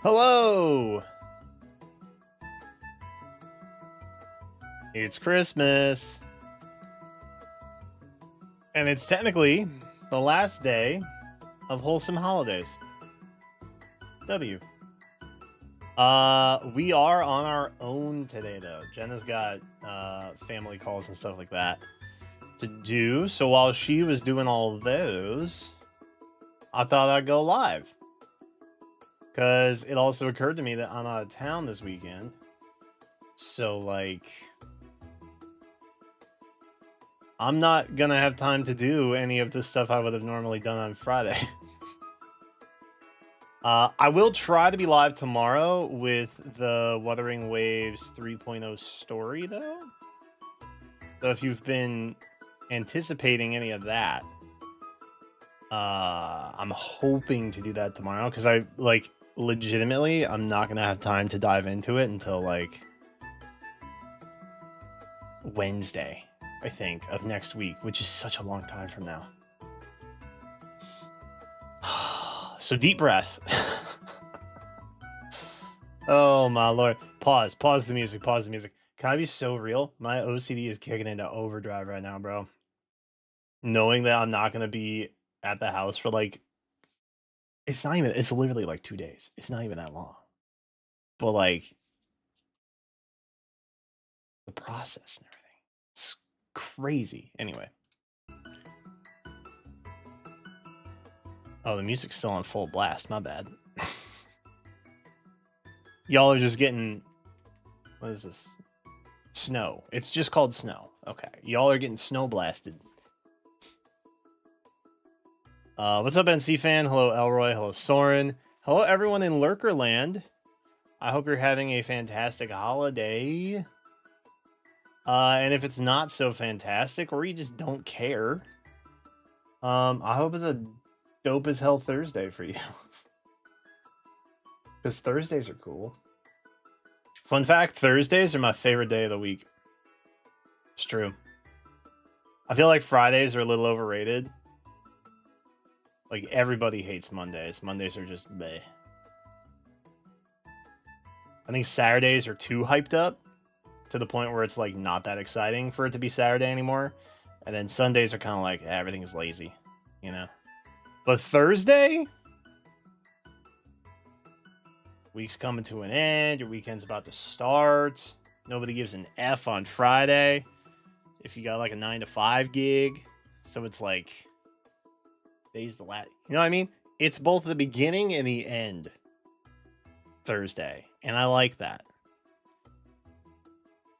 Hello! It's Christmas. And it's technically the last day of Wholesome Holidays. W. We are on our own today, though. Jenna's got family calls and stuff like that to do. So while she was doing all those, I thought I'd go live. Because it also occurred to me that I'm out of town this weekend. So, like, I'm not gonna have time to do any of the stuff I would have normally done on Friday. I will try to be live tomorrow with the Wuthering Waves 3.0 story, though. So if you've been anticipating any of that, I'm hoping to do that tomorrow, because I, like, legitimately, I'm not gonna have time to dive into it until, like, Wednesday, I think, of next week, which is such a long time from now. So deep breath. Oh my lord. Pause the music, Can I be so real? My OCD is kicking into overdrive right now, bro. Knowing that I'm not gonna be at the house for, like, it's literally like 2 days. It's not even that long. But, like, the process and everything, it's crazy. Anyway. Oh, the music's still on full blast. My bad. Y'all are just getting, what is this? Snow. It's just called snow. Okay. Y'all are getting snow blasted. What's up, NC fan? Hello, Elroy. Hello, Soren. Hello, everyone in Lurkerland. I hope you're having a fantastic holiday. And if it's not so fantastic, or you just don't care, I hope it's a dope as hell Thursday for you. Because Thursdays are cool. Fun fact, Thursdays are my favorite day of the week. It's true. I feel like Fridays are a little overrated. Like, everybody hates Mondays. Mondays are just bleh. I think Saturdays are too hyped up to the point where it's, like, not that exciting for it to be Saturday anymore. And then Sundays are kind of like, everything's lazy, you know? But Thursday, week's coming to an end. Your weekend's about to start. Nobody gives an F on Friday if you got, like, a 9 to 5 gig. So it's like, days the last, you know what I mean? It's both the beginning and the end Thursday, and I like that.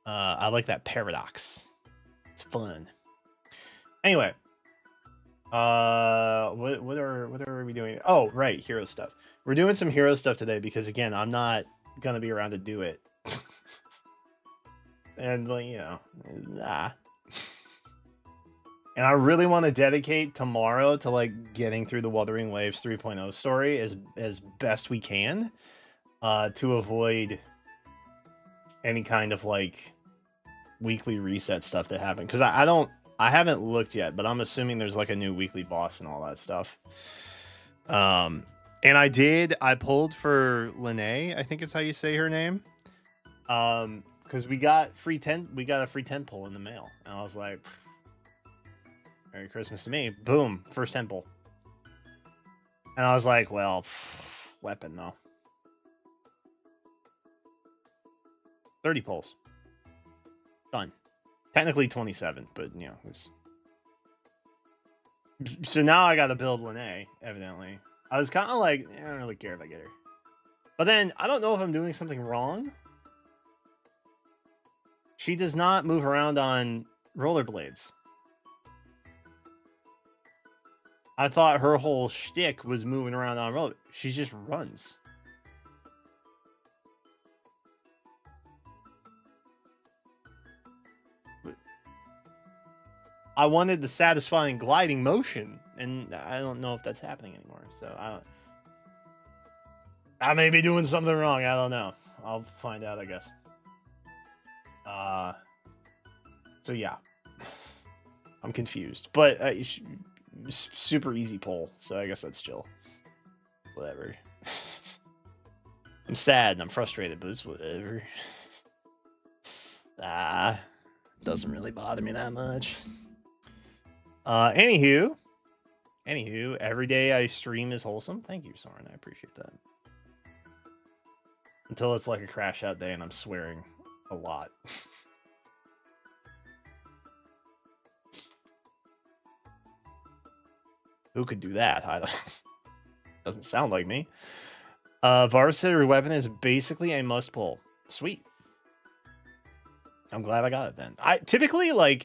I like that paradox. It's fun. Anyway, what are we doing? Oh, right, hero stuff. We're doing some hero stuff today because, again, I'm not gonna be around to do it. And, like, you know, nah. And I really want to dedicate tomorrow to, like, getting through the Wuthering Waves 3.0 story as best we can, to avoid any kind of, like, weekly reset stuff that happened. Because I haven't looked yet, but I'm assuming there's, like, a new weekly boss and all that stuff. And I pulled for Lene, I think is how you say her name. Because we got a free 10 pull in the mail, and I was like, Merry Christmas to me. Boom, first 10 pull. And I was like, well, weapon though. 30 pulls. Done. Technically 27, but, you know, so now I gotta build Lene, evidently. I was kind of like, I don't really care if I get her. But then, I don't know if I'm doing something wrong. She does not move around on rollerblades. I thought her whole shtick was moving around on roller. She just runs. I wanted the satisfying gliding motion, and I don't know if that's happening anymore. So I may be doing something wrong. I don't know. I'll find out, I guess. So yeah, I'm confused, but super easy pull. So I guess that's chill. Whatever. I'm sad and I'm frustrated, but it's whatever. Doesn't really bother me that much. Anywho, every day I stream is wholesome. Thank you, Soren. I appreciate that. Until it's like a crash out day and I'm swearing a lot. Who could do that? I don't. Doesn't sound like me. Varsitter weapon is basically a must pull. Sweet. I'm glad I got it then. I typically like.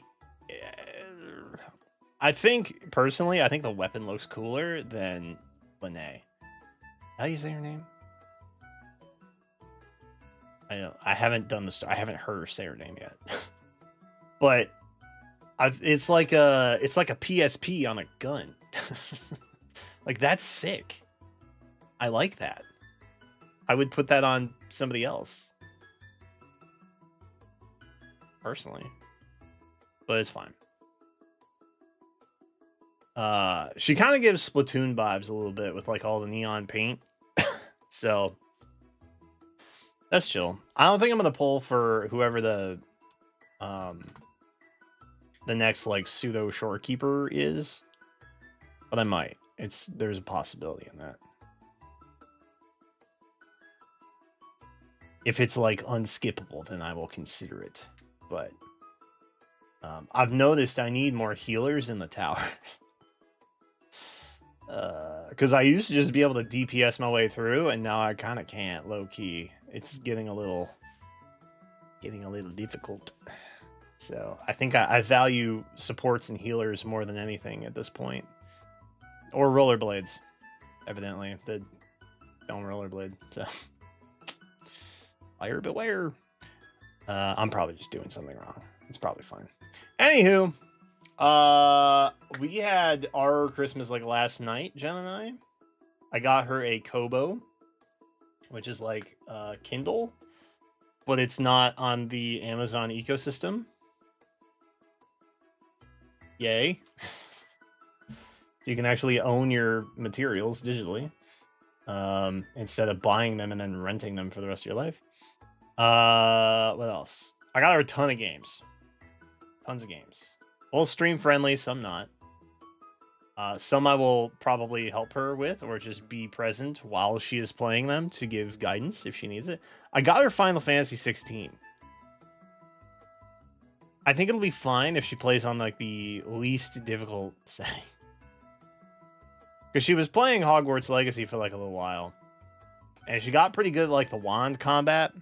I think personally, I think the weapon looks cooler than Lene. How do you say her name? I know I haven't done this. I haven't heard her say her name yet. But it's like a PSP on a gun. Like that's sick. I like that. I would put that on somebody else. Personally. But it's fine. She kind of gives Splatoon vibes a little bit with like all the neon paint. So that's chill. I don't think I'm gonna pull for whoever the next like pseudo shorekeeper is. But I might. There's a possibility in that. If it's like unskippable, then I will consider it. But I've noticed I need more healers in the tower. Because I used to just be able to DPS my way through, and now I kind of can't, low key. It's getting a little difficult. So I think I value supports and healers more than anything at this point. Or rollerblades, evidently. The don't rollerblade. So buyer beware. I'm probably just doing something wrong. It's probably fine. Anywho, we had our Christmas like last night, Jen and I. I got her a Kobo, which is like Kindle, but it's not on the Amazon ecosystem. Yay. So you can actually own your materials digitally, instead of buying them and then renting them for the rest of your life. What else? I got her a ton of games. Tons of games. All stream friendly, some not. Some I will probably help her with or just be present while she is playing them to give guidance if she needs it. I got her Final Fantasy 16. I think it'll be fine if she plays on like the least difficult setting. Because she was playing Hogwarts Legacy for like a little while. And she got pretty good at like the wand combat.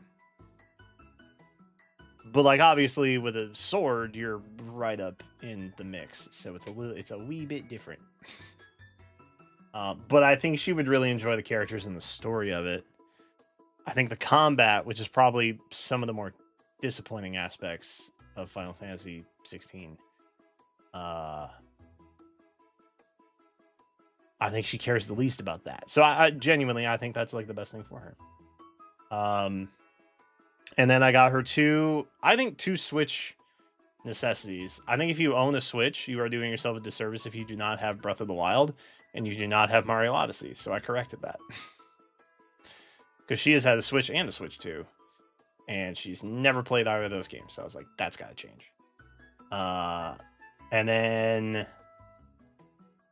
But like obviously with a sword, you're right up in the mix. So it's a wee bit different. But I think she would really enjoy the characters and the story of it. I think the combat, which is probably some of the more disappointing aspects of Final Fantasy 16, I think she cares the least about that. So I genuinely, I think that's like the best thing for her. And then I got her two Switch necessities. I think if you own a Switch, you are doing yourself a disservice if you do not have Breath of the Wild and you do not have Mario Odyssey. So I corrected that. Because she has had a Switch and a Switch 2. And she's never played either of those games. So I was like, that's got to change. And then...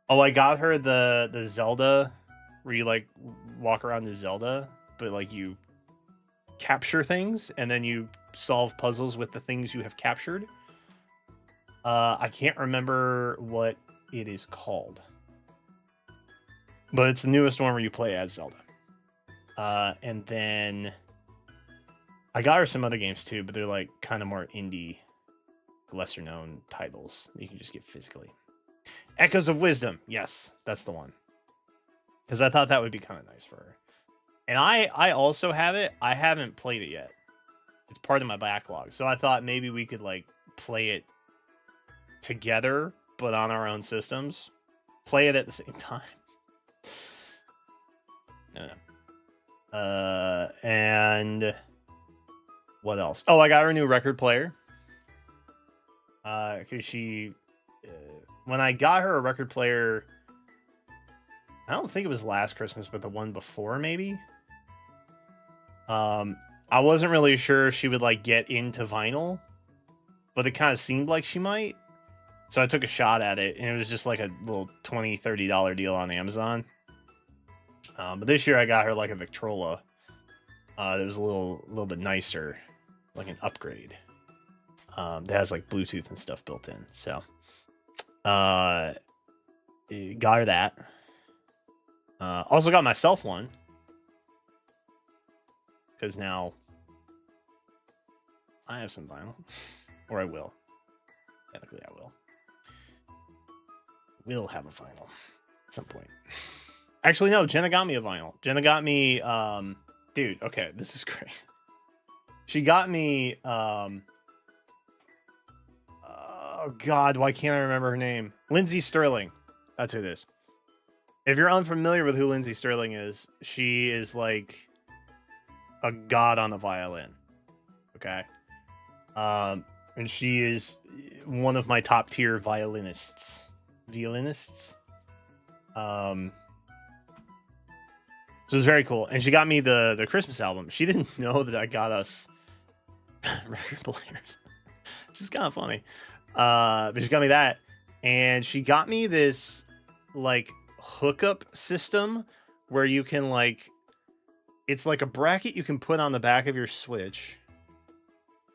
Oh, I got her the Zelda, where you like walk around the Zelda, but like you capture things and then you solve puzzles with the things you have captured. I can't remember what it is called, but it's the newest one where you play as Zelda. And then I got her some other games too, but they're like kind of more indie, lesser known titles you can just get physically. Echoes of Wisdom. Yes, that's the one. Because I thought that would be kind of nice for her. And I also have it. I haven't played it yet. It's part of my backlog. So I thought maybe we could like play it together, but on our own systems. Play it at the same time. No. And what else? Oh, I got her a new record player. Because she... when I got her a record player, I don't think it was last Christmas, but the one before, maybe. I wasn't really sure she would like get into vinyl, but it kind of seemed like she might. So I took a shot at it, and it was just like a little $20-$30 deal on Amazon. But this year I got her like a Victrola. That was a little bit nicer, like an upgrade. That has like Bluetooth and stuff built in. So, got her that. Also got myself one, because now I have some vinyl, or I will. Technically, I will. Will have a vinyl at some point. Actually, no. Jenna got me a vinyl. Jenna got me. Dude. Okay, this is great. She got me. Oh God, why can't I remember her name? Lindsey Sterling. That's who it is. If you're unfamiliar with who Lindsey Sterling is, she is like a god on the violin. Okay. And she is one of my top tier violinists. So it was very cool. And she got me the Christmas album. She didn't know that I got us record players. Which is kind of funny. But she got me that. And she got me this like hookup system where you can like, it's like a bracket you can put on the back of your Switch.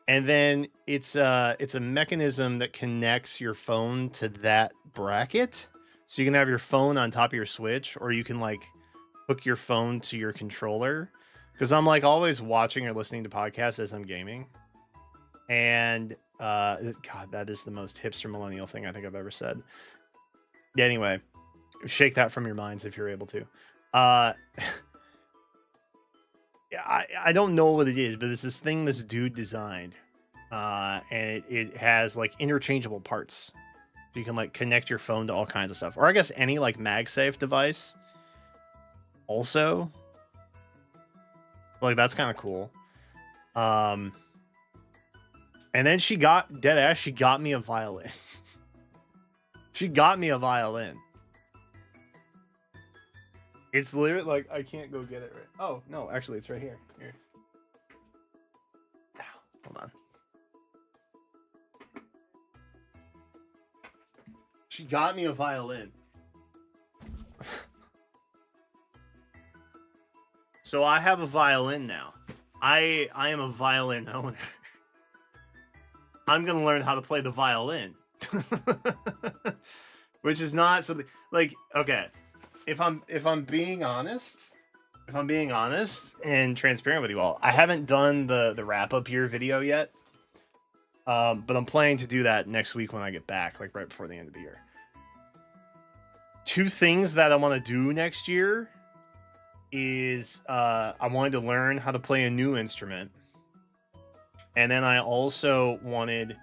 And then it's a mechanism that connects your phone to that bracket. So you can have your phone on top of your Switch, or you can like hook your phone to your controller. Because I'm like always watching or listening to podcasts as I'm gaming. And God, that is the most hipster millennial thing I think I've ever said. Yeah, anyway, shake that from your minds if you're able to. Yeah, I don't know what it is, but it's this thing this dude designed. And it has like interchangeable parts. So you can like connect your phone to all kinds of stuff. Or I guess any like MagSafe device. Also. Like that's kind of cool. And then she got deadass, she got me a violin. She got me a violin. It's literally like I can't go get it right. Oh no, actually it's right here. Here. Hold on. She got me a violin. So I have a violin now. I am a violin owner. I'm gonna learn how to play the violin. Which is not something like, okay. If I'm being honest and transparent with you all, I haven't done the wrap up year video yet. But I'm planning to do that next week when I get back, like right before the end of the year. 2 things that I want to do next year is I wanted to learn how to play a new instrument. And then I also wanted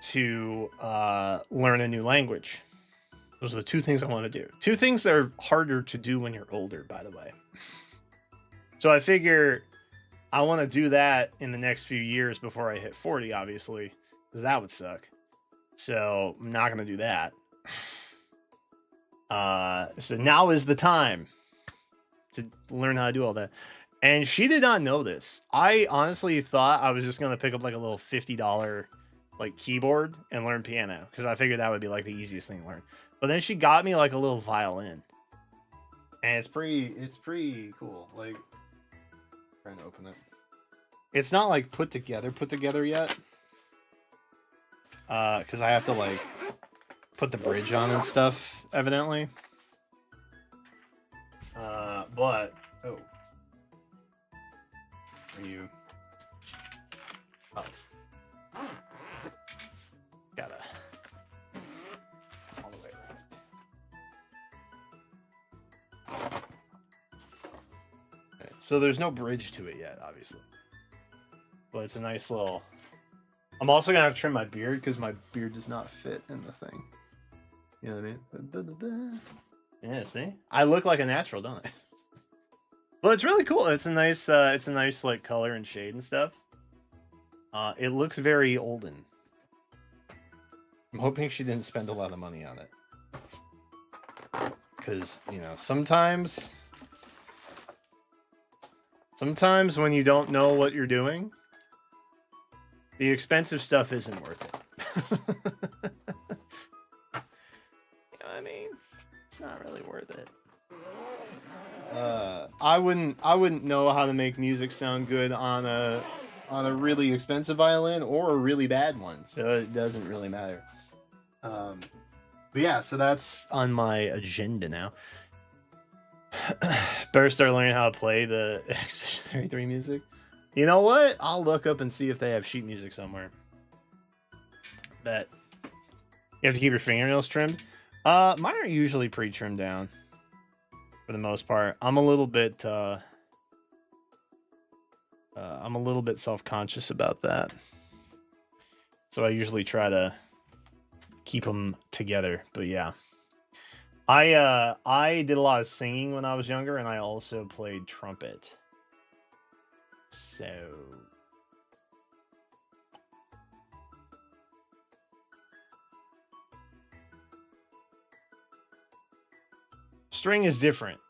to learn a new language. Those are the 2 things I want to do. 2 things that are harder to do when you're older, by the way. So I figure I want to do that in the next few years before I hit 40, obviously, because that would suck. So I'm not going to do that. So now is the time to learn how to do all that. And she did not know this. I honestly thought I was just going to pick up like a little $50 like keyboard and learn piano, because I figured that would be like the easiest thing to learn. But then she got me like a little violin, and it's pretty cool. Like, trying to open it. It's not like put together yet, because I have to like put the bridge on and stuff, evidently. But oh, are you? Oh, gotta all the way around. Okay, so there's no bridge to it yet, obviously, but it's a nice little. I'm also gonna have to trim my beard because my beard does not fit in the thing. You know what I mean? Yeah, see, I look like a natural, don't I? Well, it's really cool. It's a nice like color and shade and stuff. It looks very olden. I'm hoping she didn't spend a lot of money on it, because you know sometimes Sometimes when you don't know what you're doing, the expensive stuff isn't worth it. You know what I mean? It's not really worth it. I wouldn't know how to make music sound good on a really expensive violin or a really bad one, so it doesn't really matter. But yeah, so that's on my agenda now. Better start learning how to play the Expedition 33 music. You know what? I'll look up and see if they have sheet music somewhere. Bet. You have to keep your fingernails trimmed. Mine are usually pretty trimmed down for the most part. I'm a little bit self-conscious about that. So I usually try to keep them together, but yeah. I did a lot of singing when I was younger, and I also played trumpet. So string is different,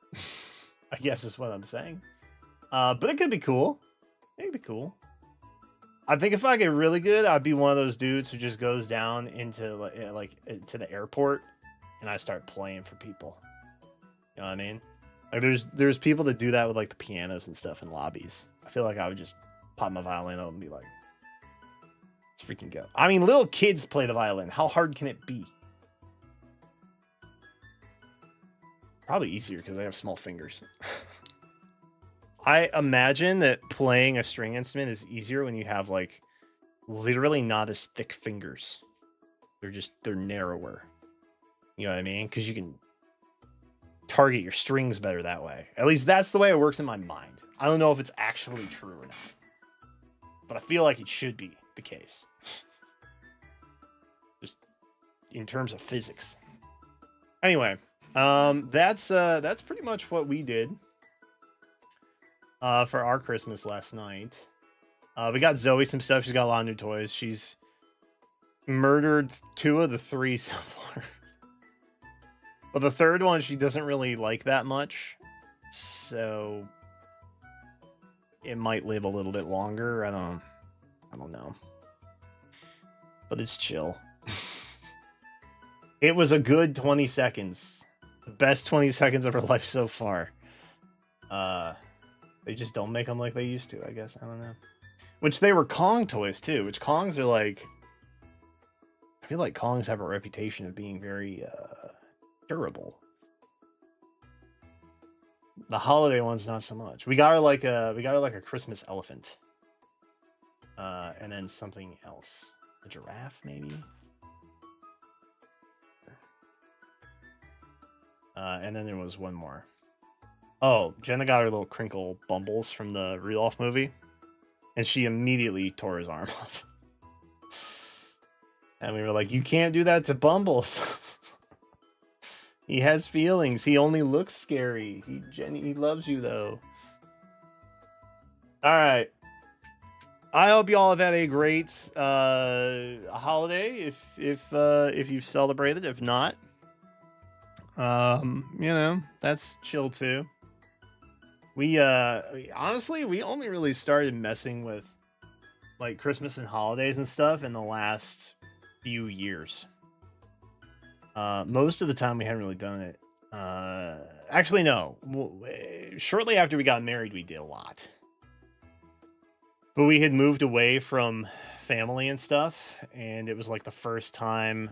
I guess is what I'm saying. But it could be cool. It'd be cool. I think if I get really good, I'd be one of those dudes who just goes down into like to the airport, and I start playing for people. You know what I mean? Like there's people that do that with like the pianos and stuff in lobbies. I feel like I would just pop my violin up and be like, let's freaking go. I mean, little kids play the violin. How hard can it be? Probably easier because they have small fingers. I imagine that playing a string instrument is easier when you have like literally not as thick fingers. They're narrower. You know what I mean? Because you can target your strings better that way. At least that's the way it works in my mind. I don't know if it's actually true or not, but I feel like it should be the case. Just in terms of physics. Anyway, that's pretty much what we did for our Christmas last night. We got Zoe some stuff. She's got a lot of new toys. She's murdered 2 of the 3 so far. But the third one she doesn't really like that much, so it might live a little bit longer. I don't know, but it's chill. It was a good 20 seconds, the best 20 seconds of her life so far. They just don't make them like they used to, I guess. I don't know. Which they were Kong toys too. Which Kongs are like, I feel like Kongs have a reputation of being very durable. The holiday ones, not so much. We got her like a Christmas elephant, and then something else, a giraffe maybe, and then there was one more. Oh, Jenna got her little crinkle Bumbles from the Rudolph movie, and she immediately tore his arm off. And we were like, "You can't do that to Bumbles." He has feelings. He only looks scary. He loves you though. All right. I hope y'all have had a great holiday. If you've celebrated, if not, you know, that's chill too. We honestly we only really started messing with like Christmas and holidays and stuff in the last few years. Most of the time we hadn't really done it. Actually, no. Shortly after we got married, we did a lot. But we had moved away from family and stuff, and it was like the first time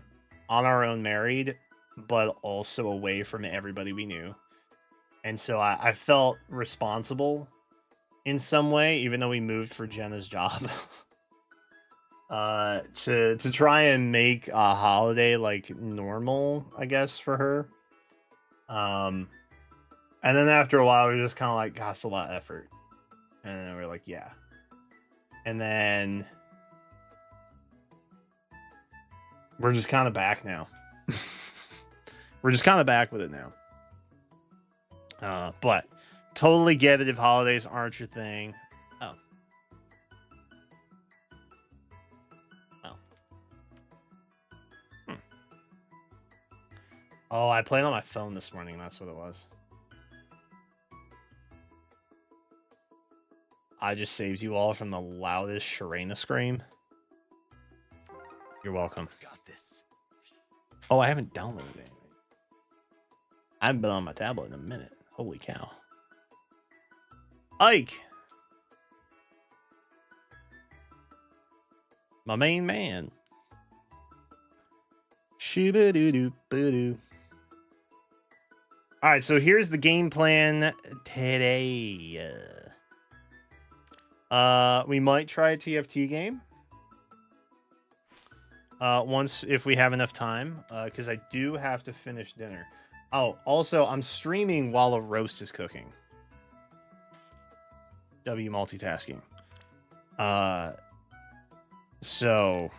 on our own married, but also away from everybody we knew. And so I felt responsible in some way, even though we moved for Jenna's job. To try and make a holiday like normal, I guess, for her. And then after a while, we were just kind of like, God, it's a lot of effort. And then we are like, yeah. And then we're just kind of back now. We're just kind of back with it now. But totally get it if holidays aren't your thing. Oh, I played on my phone this morning. That's what it was. I just saved you all from the loudest Sharena scream. You're welcome. Got this. Oh, I haven't downloaded anything. I haven't been on my tablet in a minute. Holy cow. Ike! My main man. Shoo-ba-doo-doo-ba-doo. Alright, so here's the game plan today. We might try a TFT game. Once, if we have enough time, because I do have to finish dinner. Oh, also, I'm streaming while a roast is cooking. W multitasking. So,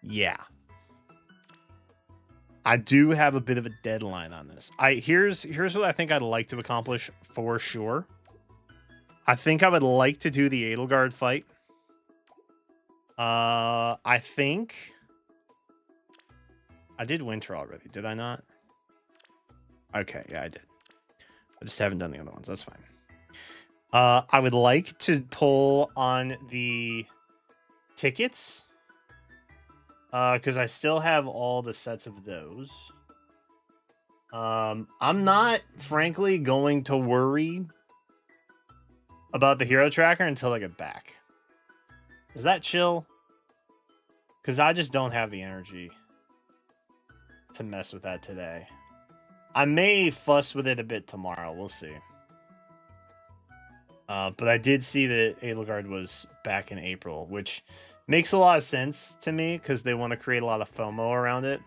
yeah. I do have a bit of a deadline on this. Here's what I think I'd like to accomplish for sure. I think I would like to do the Edelgard fight. I think I did Winter already, did I not? Okay, yeah, I did. I just haven't done the other ones. That's fine. I would like to pull on the tickets. Because I still have all the sets of those. I'm not, frankly, going to worry about the hero tracker until I get back. Is that chill? Because I just don't have the energy to mess with that today. I may fuss with it a bit tomorrow. We'll see. But I did see that Edelgard was back in April, which makes a lot of sense to me because they want to create a lot of FOMO around it.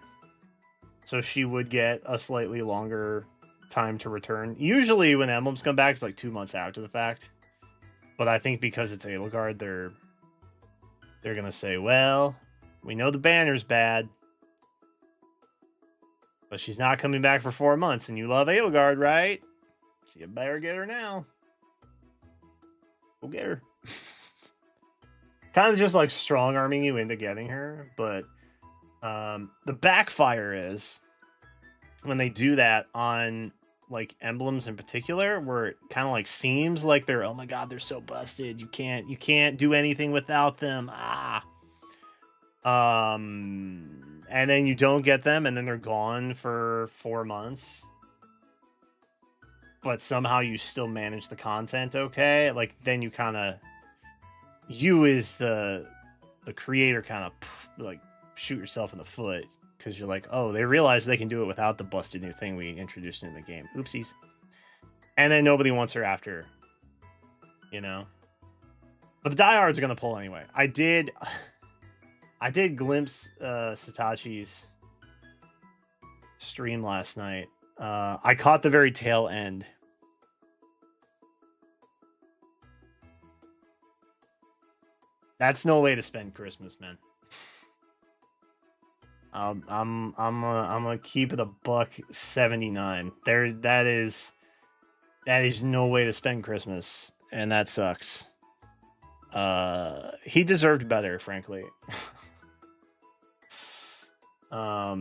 So she would get a slightly longer time to return. Usually when emblems come back, it's like 2 months after the fact. But I think because it's Edelgard, they're going to say, well, we know the banner's bad, but she's not coming back for 4 months, and you love Edelgard, right? So you better get her now. Go get her. Kind of just like strong-arming you into getting her, but the backfire is when they do that on like emblems in particular, where it kind of like seems like they're, oh my god, they're so busted, you can't do anything without them. And then you don't get them, and then they're gone for 4 months. But somehow you still manage the content okay. Like then you kind of, you as the creator, kind of like shoot yourself in the foot because you're like, oh, they realize they can do it without the busted new thing we introduced into the game. Oopsies. And then nobody wants her after, you know. But the diehards are gonna pull anyway. I did glimpse Satachi's stream last night. I caught the very tail end. That's no way to spend Christmas, man. I'm gonna keep it $179. That is no way to spend Christmas, and that sucks. He deserved better, frankly. Yeah,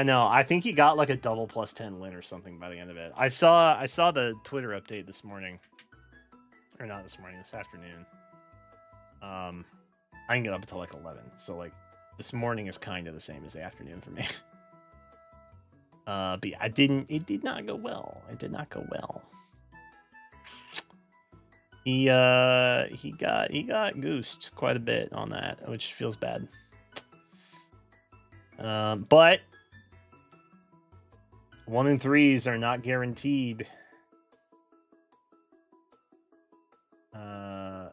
no, I think he got like a double +10 win or something by the end of it. I saw the Twitter update this morning. Or not this morning, this afternoon. I can get up until like 11. So like this morning is kind of the same as the afternoon for me. But yeah, it did not go well. It did not go well. He got goosed quite a bit on that, which feels bad. But 1 and 3s are not guaranteed.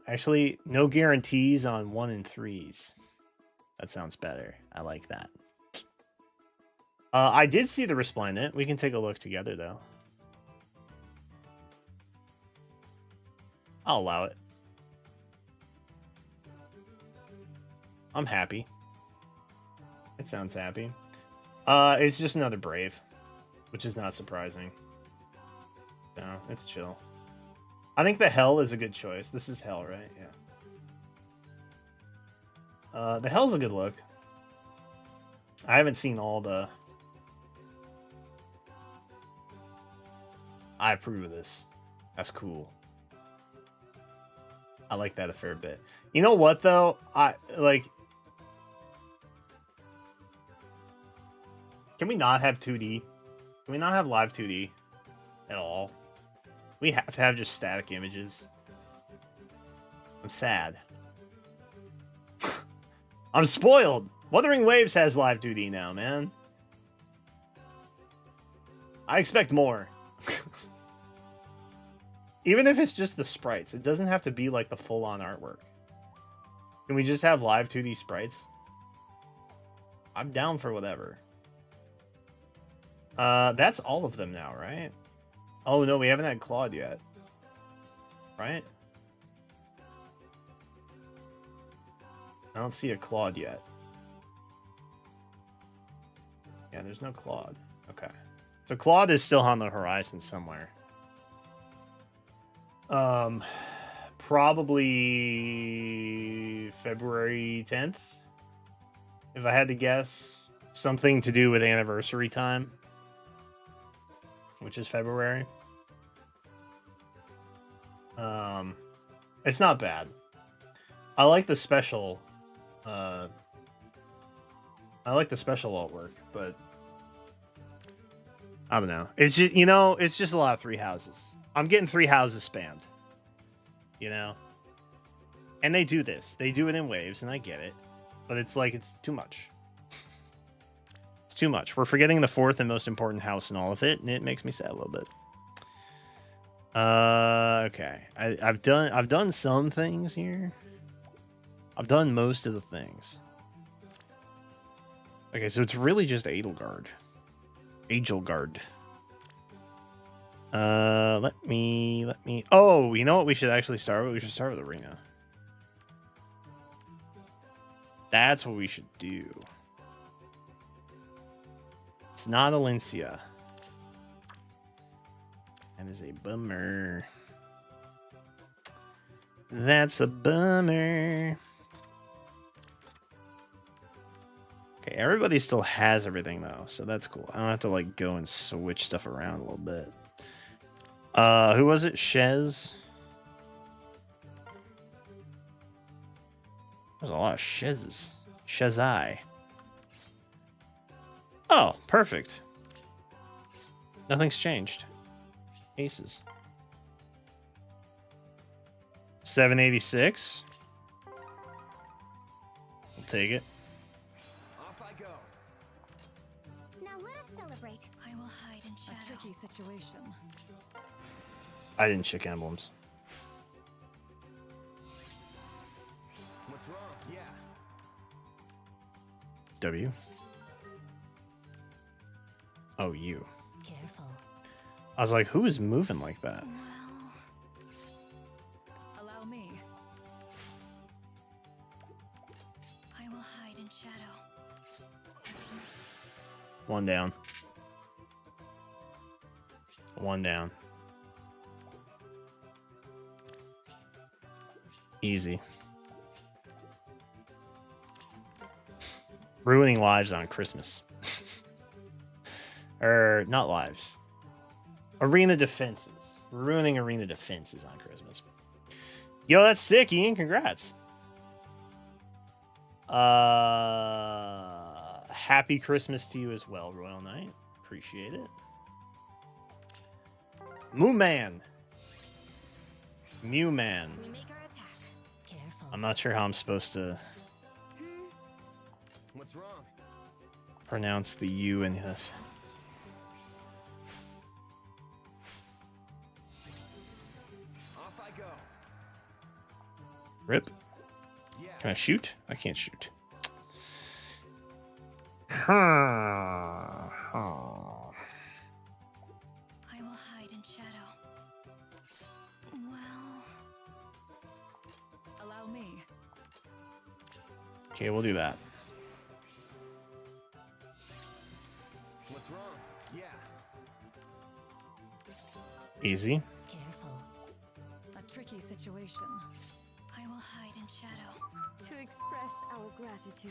Actually, no guarantees on 1 and 3s. That sounds better. I like that. I did see the Resplendent. We can take a look together, though. I'll allow it. I'm happy. It sounds happy. It's just another Brave, which is not surprising. No, it's chill. I think the Hell is a good choice. This is Hell, right? Yeah. The Hell's a good look. I haven't seen all the... I approve of this. That's cool. I like that a fair bit. You know what though? I like. Can we not have 2D? Can we not have live 2D at all? We have to have just static images. I'm sad. I'm spoiled. Wuthering Waves has live 2D now, man. I expect more. Even if it's just the sprites, it doesn't have to be like the full-on artwork. Can we just have live 2D sprites? I'm down for whatever. That's all of them now, right? Oh no, we haven't had Claude yet. Right? I don't see a Claude yet. Yeah, there's no Claude. Okay. So Claude is still on the horizon somewhere. Probably February 10th. If I had to guess. Something to do with anniversary time. Which is February. It's not bad. I like the special artwork, but I don't know. It's just, you know, it's just a lot of 3 houses. I'm getting 3 houses spammed. You know? And they do this. They do it in waves, and I get it. But it's like, it's too much. It's too much. We're forgetting the 4th and most important house in all of it, and it makes me sad a little bit. Okay. I've done some things here. I've done most of the things. Okay, so it's really just Edelgard. Agelgard. Let me. Oh, you know what we should actually start with? We should start with Arena. That's what we should do. It's not Alencia. That is a bummer. That's a bummer. Okay, everybody still has everything though, so that's cool. I don't have to like go and switch stuff around a little bit. Who was it? Shez? There's a lot of Shez's. Shezai. Oh, perfect. Nothing's changed. Aces. 786. We'll take it. Off I go. Now let us celebrate. I will hide in shadow. A tricky situation. I didn't check emblems. What's wrong? Yeah. W. Oh, you. Careful. I was like, who is moving like that? Allow me. I will hide in shadow. One down. One down. Easy. Ruining lives on Christmas. Or not lives. Arena defenses. Ruining arena defenses on Christmas. Yo, that's sick, Ian. Congrats. Happy Christmas to you as well, Royal Knight. Appreciate it. Moo Man. Mew Man. We make our attack. Careful. I'm not sure how I'm supposed to What's wrong? pronounce the U in this. Off I go. Rip. Yeah. Can I shoot? I can't shoot. I will hide in shadow. Well, Allow me. Okay, we'll do that. What's wrong? Yeah. Easy. careful. A tricky situation. I will hide in shadow. To express our gratitude.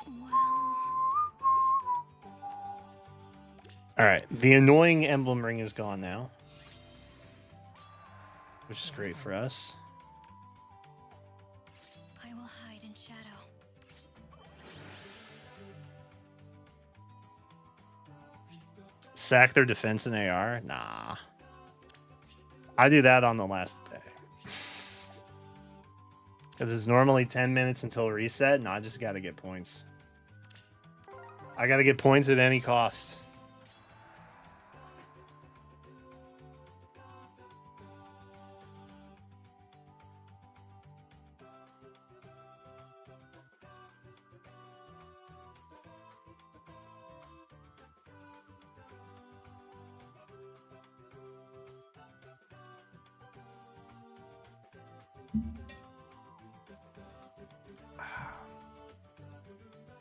Well, All right, the annoying emblem ring is gone now, which is great for us. I will hide in shadow. Sack their defense and AR? Nah. I do that on the last day. Because it's normally 10 minutes until reset, and I just got to get points. I got to get points at any cost.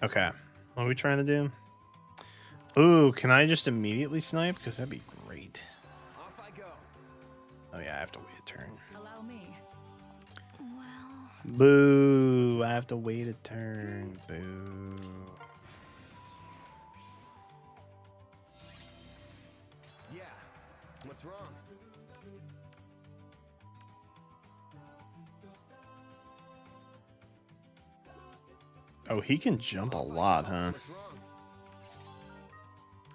Okay. What are we trying to do? Ooh, can I just immediately snipe? Because that'd be great. Off I go. Oh, yeah, I have to wait a turn. Allow me. Well, Boo. I have to wait a turn. Boo. Yeah. What's wrong? Oh, he can jump a lot, huh? What's wrong?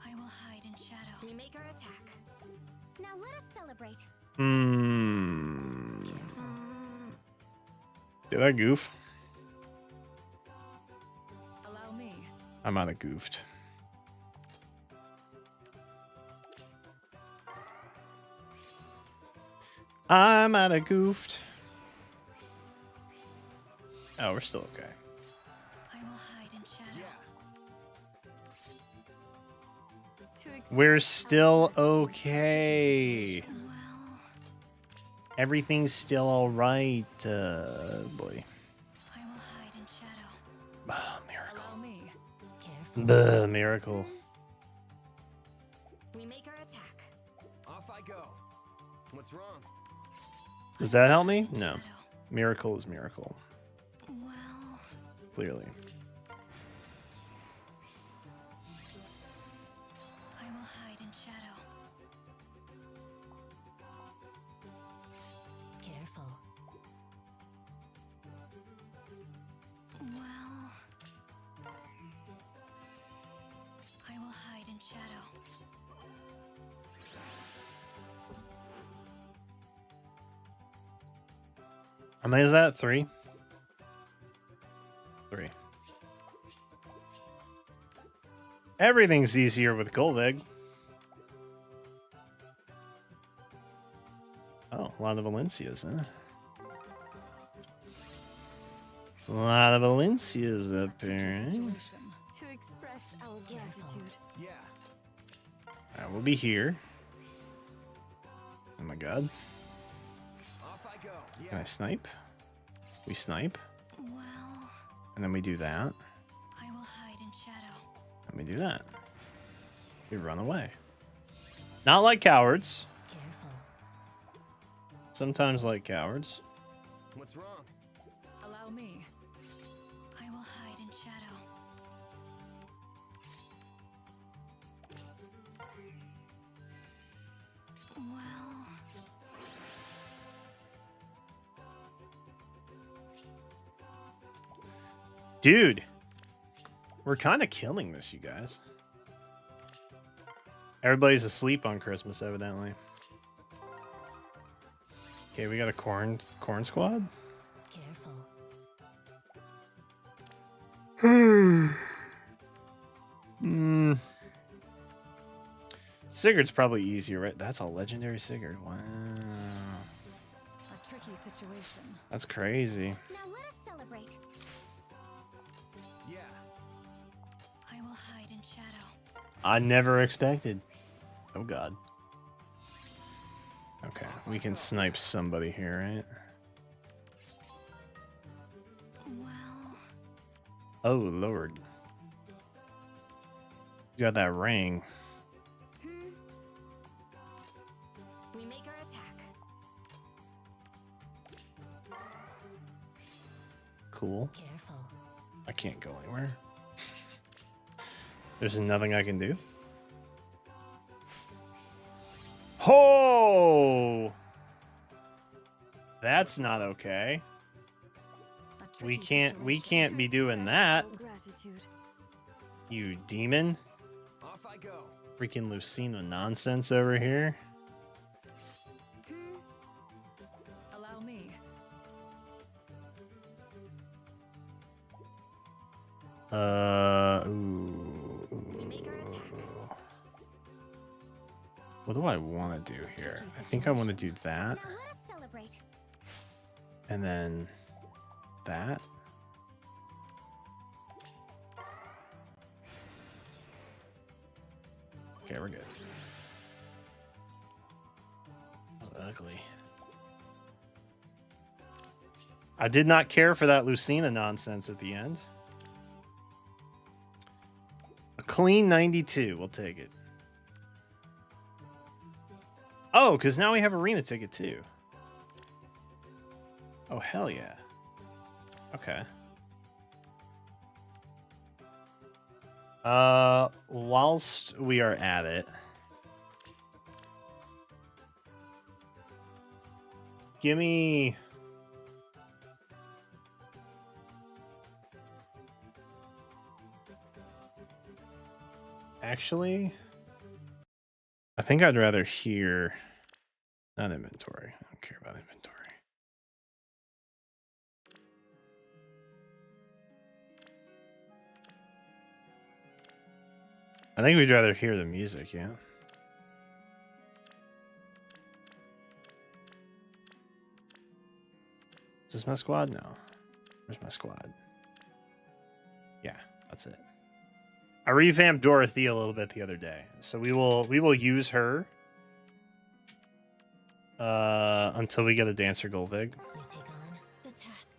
I will hide in shadow. We make our attack. Now let us celebrate. Hmm. Did I goof? Allow me. I might have goofed. I might have goofed. Oh, we're still okay. I will hide in shadow. Yeah. To express We're our still gratitude. okay. Well, Everything's still all right. Boy. I will hide in shadow. Ah, miracle. Allow me. Careful. The miracle. We make our attack. Off I go. What's wrong? Does that help me? In No. shadow. Miracle is miracle. Well, Clearly. I will hide in shadow. Careful. Well, I will hide in shadow. How many is that? 3? 3. Everything's easier with Gold Egg. Oh, a lot of Valencias, huh? A lot of Valencias A up tricky here. Eh? situation. To express our gratitude. Yeah. Alright, we'll be here. Oh my god. Off I go. Can I Yeah. snipe? We snipe. Well, And then we do that. I will hide in shadow. And we do that. We run away. Not like cowards. Careful. Sometimes like cowards. What's wrong? Allow me. I will hide in shadow. Well, Dude. We're kind of killing this, you guys. Everybody's asleep on Christmas, evidently. Okay, we got a corn squad. careful. Sigurd's probably easier, right? That's a legendary Sigurd. Wow. A tricky situation. That's crazy. Now let us celebrate. Yeah. I will hide in shadow. I never expected. Oh god. Okay, we can snipe somebody here, right? Well, Oh lord. You got that ring. we make our attack. Cool. Careful. I can't go anywhere. There's nothing I can do. That's not okay. A We tricky can't situation. be doing that. Gratitude. You demon. Off I go. Freaking Lucina nonsense over here. Allow me. Ooh. We make our attack. What do I want to do here? I think I want to do that. Now let us celebrate. And then that. Okay, we're good. That was ugly. I did not care for that Lucina nonsense at the end. A clean 92. We'll take it. Oh, because now we have arena ticket too. Oh, hell yeah. Okay. Whilst we are at it, give me... Actually, I think I'd rather hear... Not inventory. I don't care about inventory. I think we'd rather hear the music, yeah. Is this my squad? No. Where's my squad? Yeah, that's it. I revamped Dorothy a little bit the other day, so we will use her until we get a Dancer Golvig. You take on the task.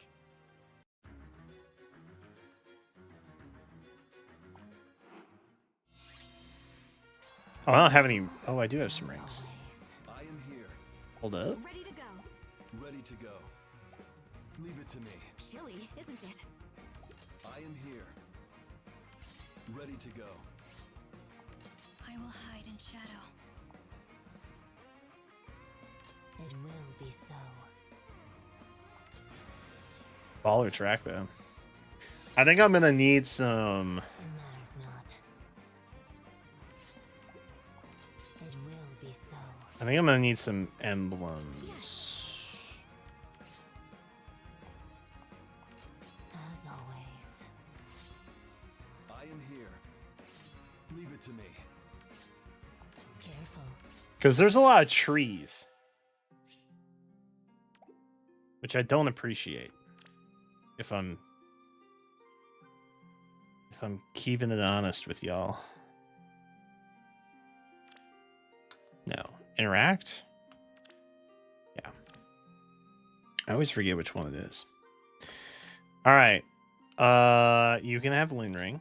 Oh, I don't have any. Oh, I do have some rings. I am here. Hold up. Ready to go. Ready to go. Leave it to me. Chilly, isn't it? I am here. Ready to go. I will hide in shadow. It will be so. Baller track though. I think I'm gonna need some. It matters not. It will be so. I think I'm gonna need some emblems. As always. I am here. Leave it to me. Careful. Because there's a lot of trees, which I don't appreciate. If I'm keeping it honest with y'all. No. Interact? Yeah. I always forget which one it is. Alright. You can have Loon Ring.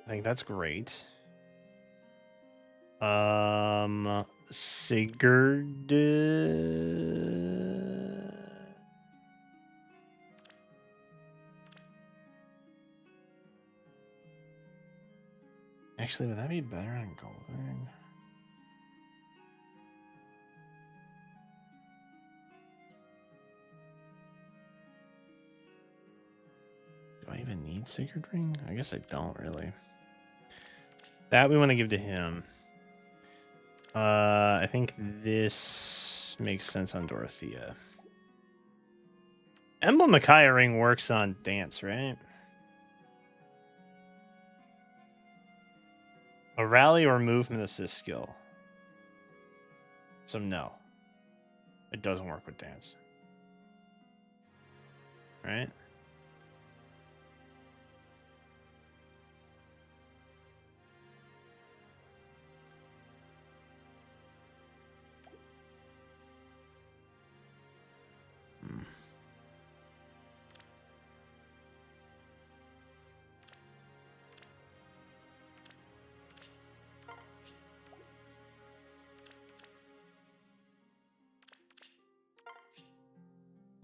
I think that's great. Sigurd. Actually, would that be better on Golden? Do I even need Sigurd Ring? I guess I don't really. That we want to give to him. I think this makes sense on Dorothea. Emblem Micaiah Ring works on Dance, right? A rally or movement assist skill. So no. It doesn't work with Dance. Right?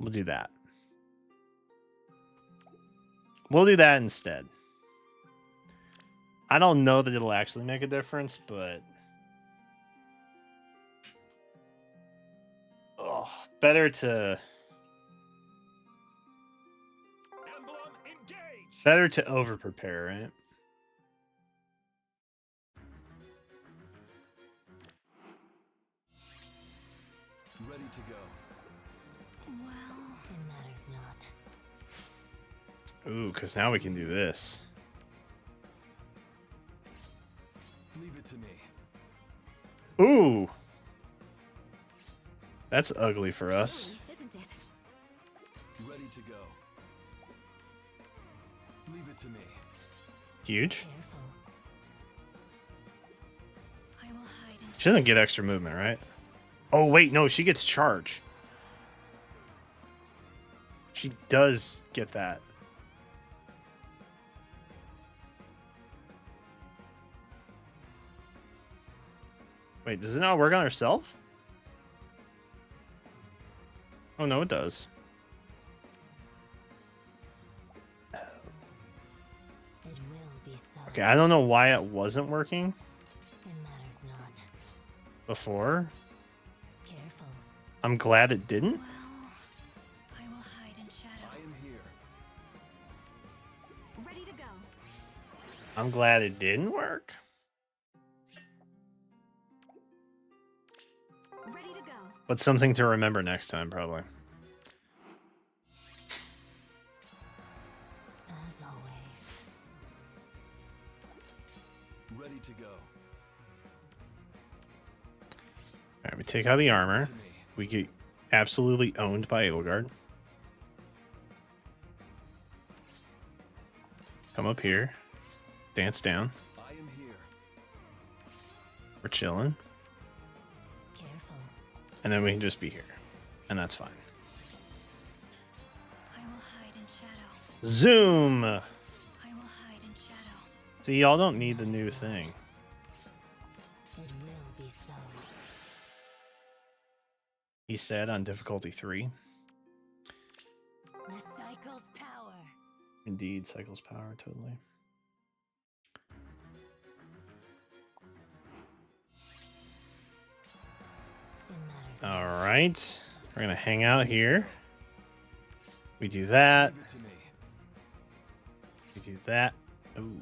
We'll do that. We'll do that instead. I don't know that it'll actually make a difference, but... Oh, better to Emblem engage. better to over prepare, right? Ready to go. Well, It matters not. Ooh, because now we can do this. Leave it to me. Ooh. That's ugly for us. chilly, isn't it? Ready to go. Leave it to me. Huge. Careful. I will hide in She doesn't get extra movement, right? Oh, wait, no, she gets charge. She does get that. Wait, does it not work on herself? Oh, no, it does. It will be so. Okay, I don't know why it wasn't working It matters not. before. Careful. I'm glad it didn't. well, I will hide in I shadow. am here. Ready to go. I'm glad it didn't work. Ready to go. But something to remember next time, probably. As always. Ready to go. Alright, we take out the armor. To me. We get absolutely owned by Edelgard. Come up here. Dance down. I am here. We're chilling. Careful. And then we can just be here. And that's fine. I will hide in shadow. Zoom! I will hide in shadow. See, y'all don't need the new thing. It will be so. He said on difficulty 3. The cycle's power. Indeed, cycles power, totally. It matters not. Alright. We're gonna hang out here. We do that. Leave it to me. We do that. Ooh.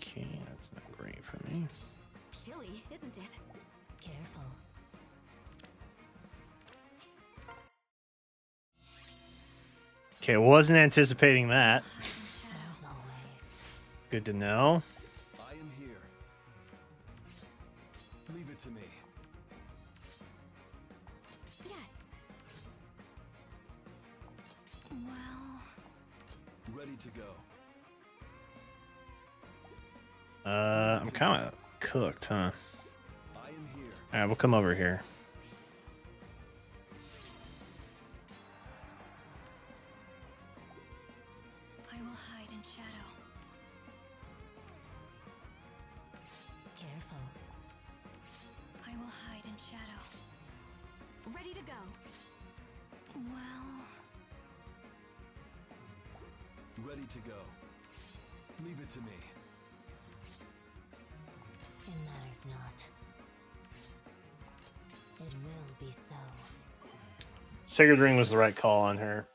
Okay, that's not great for me. Chilly, isn't it? Careful. Okay, wasn't anticipating that. Hide in shadow. As always. Good to know. I am here. Leave it to me. Yes. Well, Ready to go. I'm kind of cooked, huh? I am here. Alright, we'll come over here. I will hide in shadow. Careful. I will hide in shadow. Ready to go. Well, Ready to go. Leave it to me. It matters not. It will be so. Sigurd Ring was the right call on her.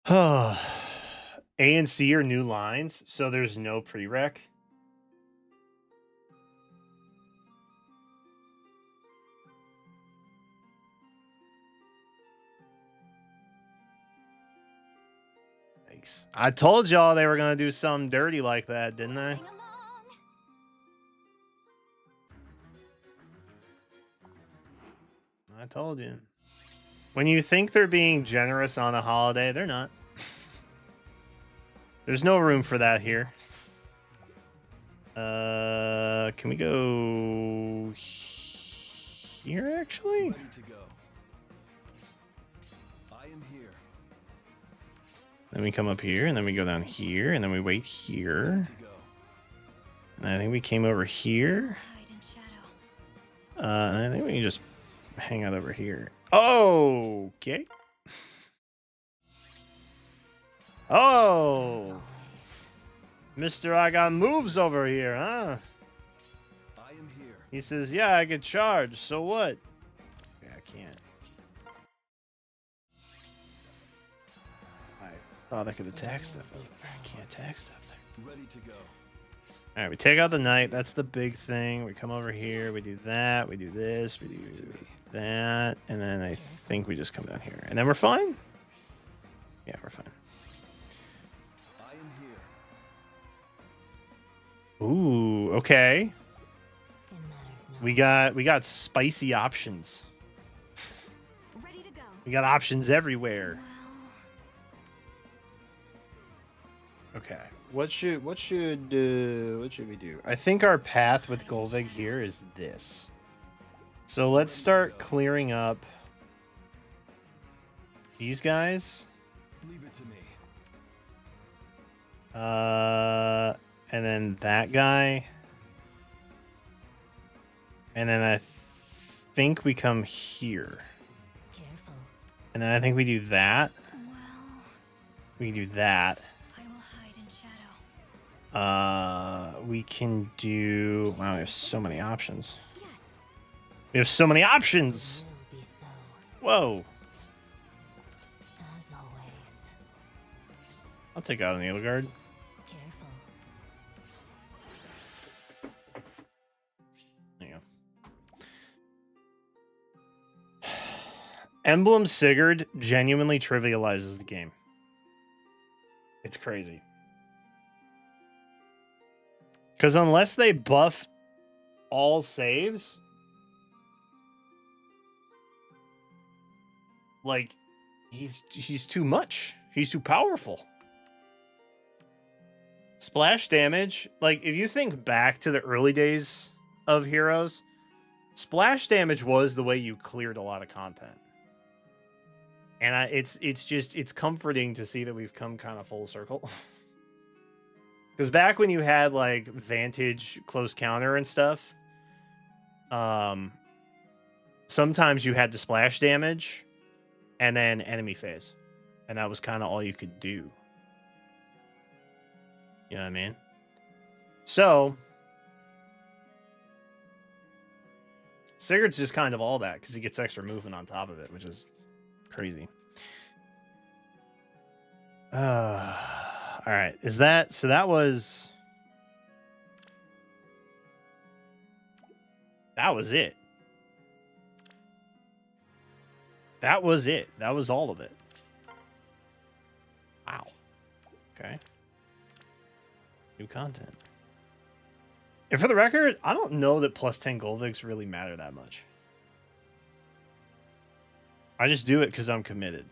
A and C are new lines, so there's no prereq. Thanks. I told y'all they were gonna do something dirty like that, didn't I? sing along. I told you. When you think they're being generous on a holiday, they're not. There's no room for that here. Can we go here actually? Ready to go. I am here. Then we come up here, and then we go down here, and then we wait here. Ready to go. And I think we came over I will here. hide in shadow. And I think we can just hang out over here. Okay. As Oh, always. Mr. I got moves over here, huh? I am here. He says, yeah, I could charge. So what? can't. I thought I could attack stuff over there. I can't attack stuff there. Ready to go. All right, we take out the knight. That's the big thing. We come over here. We do that. We do this. We do that. And then I think we just come down here. And then we're fine? Yeah, we're fine. I am here. Ooh, okay. It matters not. We got spicy options. Ready to go. We got options everywhere. Well, Okay. What should we do? I think our path with Golvig here is this. So let's start clearing up these guys. Leave it to me. And then that guy. And then I think we come here. Careful. And then I think we do that. well, We can do that. I will hide in shadow. We can do. Wow, we have so many options. Yes. We have so many options. Will be so. Whoa. As always. I'll take out an Edelgard. Careful. There you go. Emblem Sigurd genuinely trivializes the game. It's crazy. Because unless they buff all saves, like, he's too much. He's too powerful. Splash damage, like, if you think back to the early days of Heroes, splash damage was the way you cleared a lot of content. And it's comforting to see that we've come kind of full circle. Because back when you had like Vantage close counter and stuff, sometimes you had to splash damage and then enemy phase. And that was kind of all you could do. You know what I mean? So Sigurd's just kind of all that because he gets extra movement on top of it, which is crazy. All right, is that so? That was it. That was it. That was all of it. Wow. Okay. New content. And for the record, I don't know that plus 10 Golviks really matter that much. I just do it because I'm committed.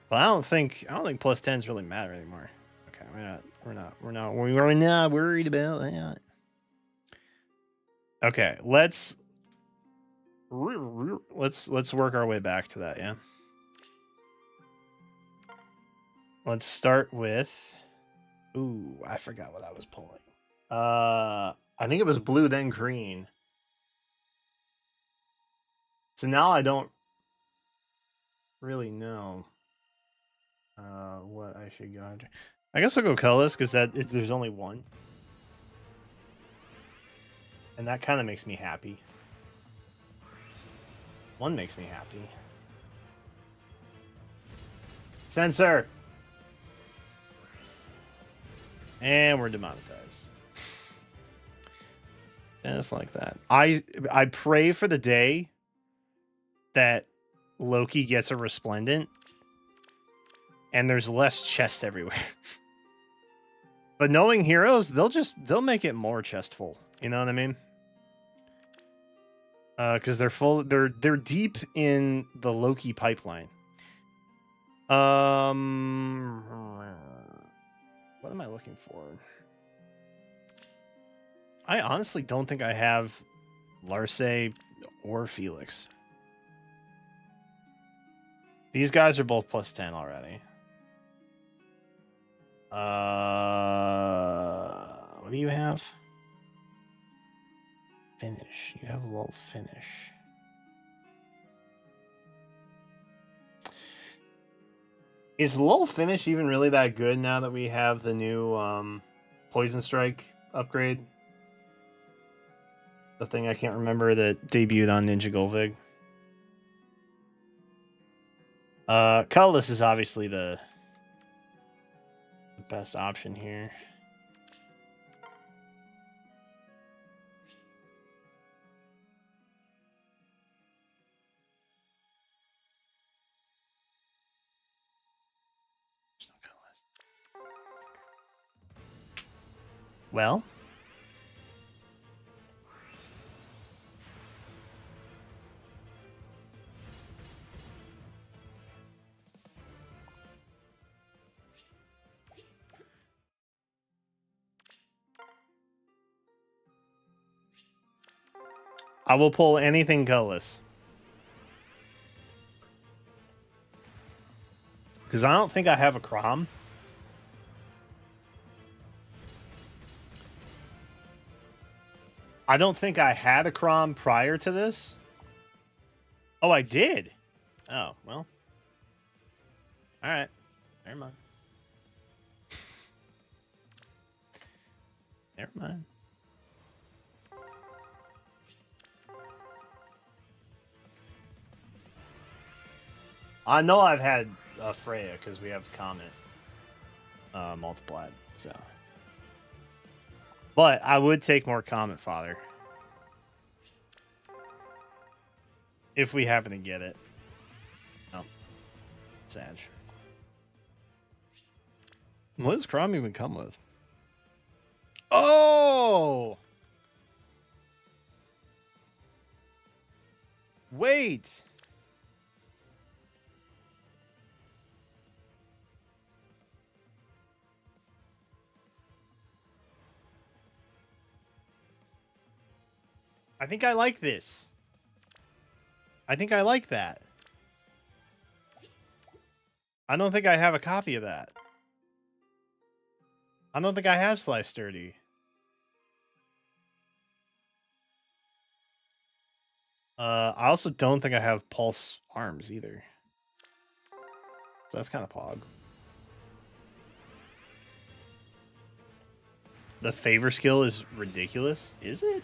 But I don't think plus 10s really matter anymore. Okay, we're not worried about that. Okay, let's work our way back to that, yeah. Let's start with ooh, I forgot what I was pulling. I think it was blue then green. So now I don't really know what I should go after. I guess I'll go colorless because there's only one. And that kind of makes me happy. One makes me happy. Censor! And we're demonetized. Just like that. I pray for the day that Loki gets a resplendent and there's less chest everywhere. But knowing Heroes, they'll make it more chestful. You know what I mean? Because they're deep in the Loki pipeline. What am I looking for? I honestly don't think I have Larce or Felix. These guys are both plus 10 already. What do you have? Finish. You have a little finish. Is lull finish even really that good now that we have the new Poison Strike upgrade? the thing I can't remember that debuted on Ninja Golvig. Colorless is obviously the best option here. There's no colorless. Well, I will pull anything colorless. Because I don't think I have a Crom. I don't think I had a Crom prior to this. Oh, I did. Oh, well. All right. Never mind. Never mind. I know I've had Freya because we have Comet multiplied, so. But I would take more Comet Fodder if we happen to get it. Oh, Sag. What does Crom even come with? Oh! Wait! I think I like this. I think I like that. I don't think I have a copy of that. I don't think I have Slice Sturdy. I also don't think I have Pulse Arms either. So that's kind of pog. The favor skill is ridiculous. Is it?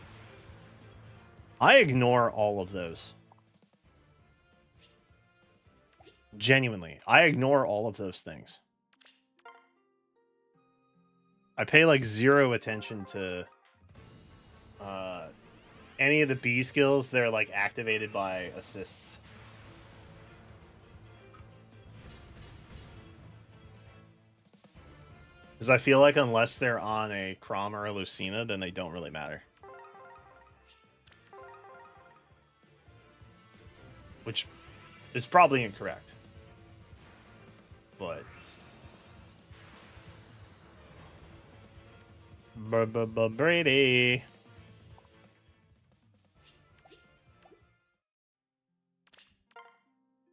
I ignore all of those. Genuinely. I ignore all of those things. I pay like zero attention to any of the B skills that are like activated by assists. Because I feel like unless they're on a Crom or a Lucina, then they don't really matter. Which is probably incorrect. But... Brady.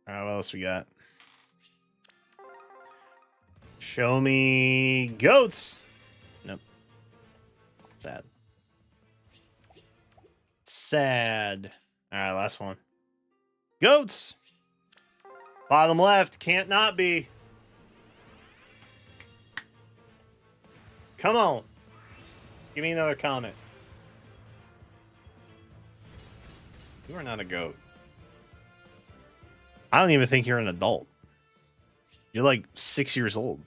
Alright, what else we got? Show me goats. Nope. Sad. Sad. Alright, last one. Goats. Bottom left. Can't not be. Come on. Give me another comment. You are not a goat. I don't even think you're an adult. You're like 6 years old.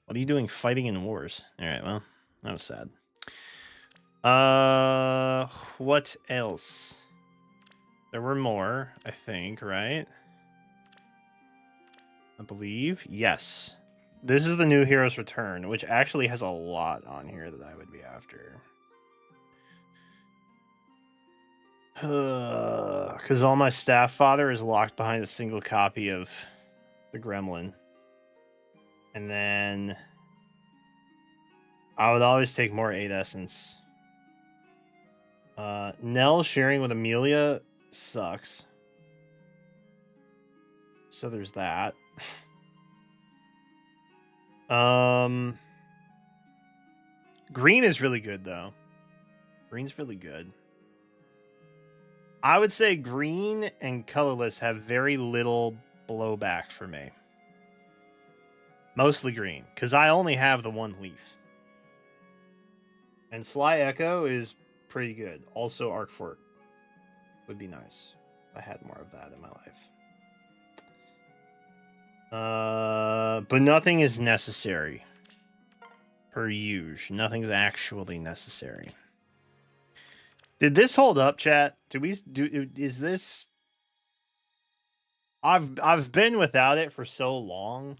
What are you doing fighting in wars? Alright, well, that was sad. What else? There were more, I think, right? I believe. Yes. This is the new Hero's Return, which actually has a lot on here that I would be after. Because all my staff fodder is locked behind a single copy of the Gremlin. And then I would always take more 8 Essence. Nell sharing with Amelia sucks. So there's that. Green is really good though. Green's really good. I would say green and colorless have very little blowback for me. Mostly green, because I only have the one leaf. And Sly Echo is pretty good. Also, Arc Fort would be nice. If I had more of that in my life. But nothing is necessary. Per usual. Nothing's actually necessary. Did this hold up, chat? Is this... I've been without it for so long.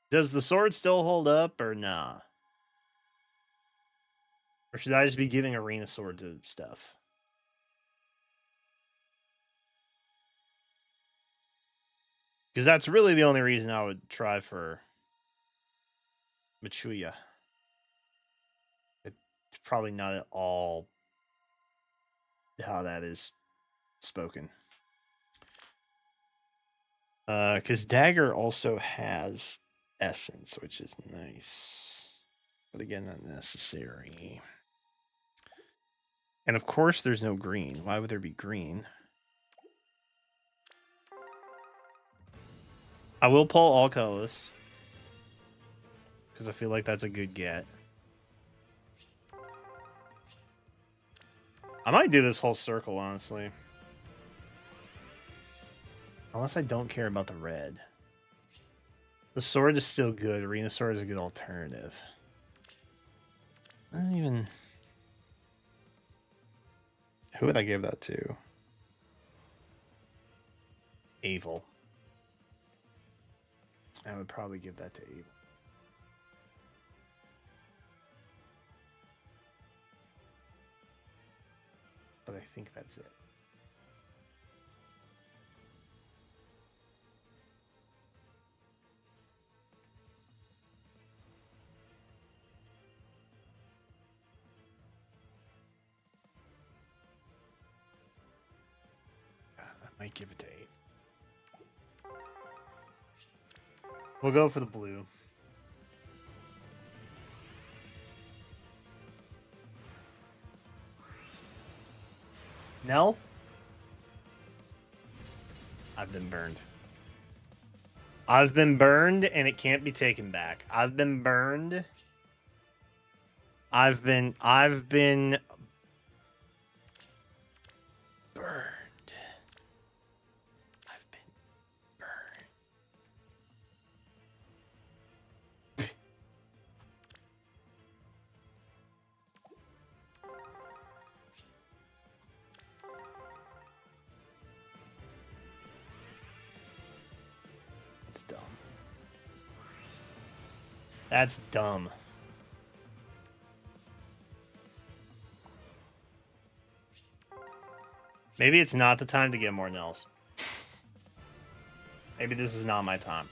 Does the sword still hold up or nah? Or should I just be giving arena sword to stuff? Because that's really the only reason I would try for Machuya. It's probably not at all how that is spoken. Because Dagger also has essence, which is nice. But again, not necessary. And of course, there's no green. Why would there be green? I will pull all colors. Because I feel like that's a good get. I might do this whole circle, honestly. Unless I don't care about the red. The sword is still good. Arena sword is a good alternative. I don't even... Who would I give that to? Avel. I would probably give that to Avel. But I think that's it. I might give it to 8. We'll go for the blue. Nell? I've been burned. I've been burned, and it can't be taken back. I've been burned. I've been burned. I've been burned. That's dumb. That's dumb. Maybe it's not the time to get more Nells. Maybe this is not my time.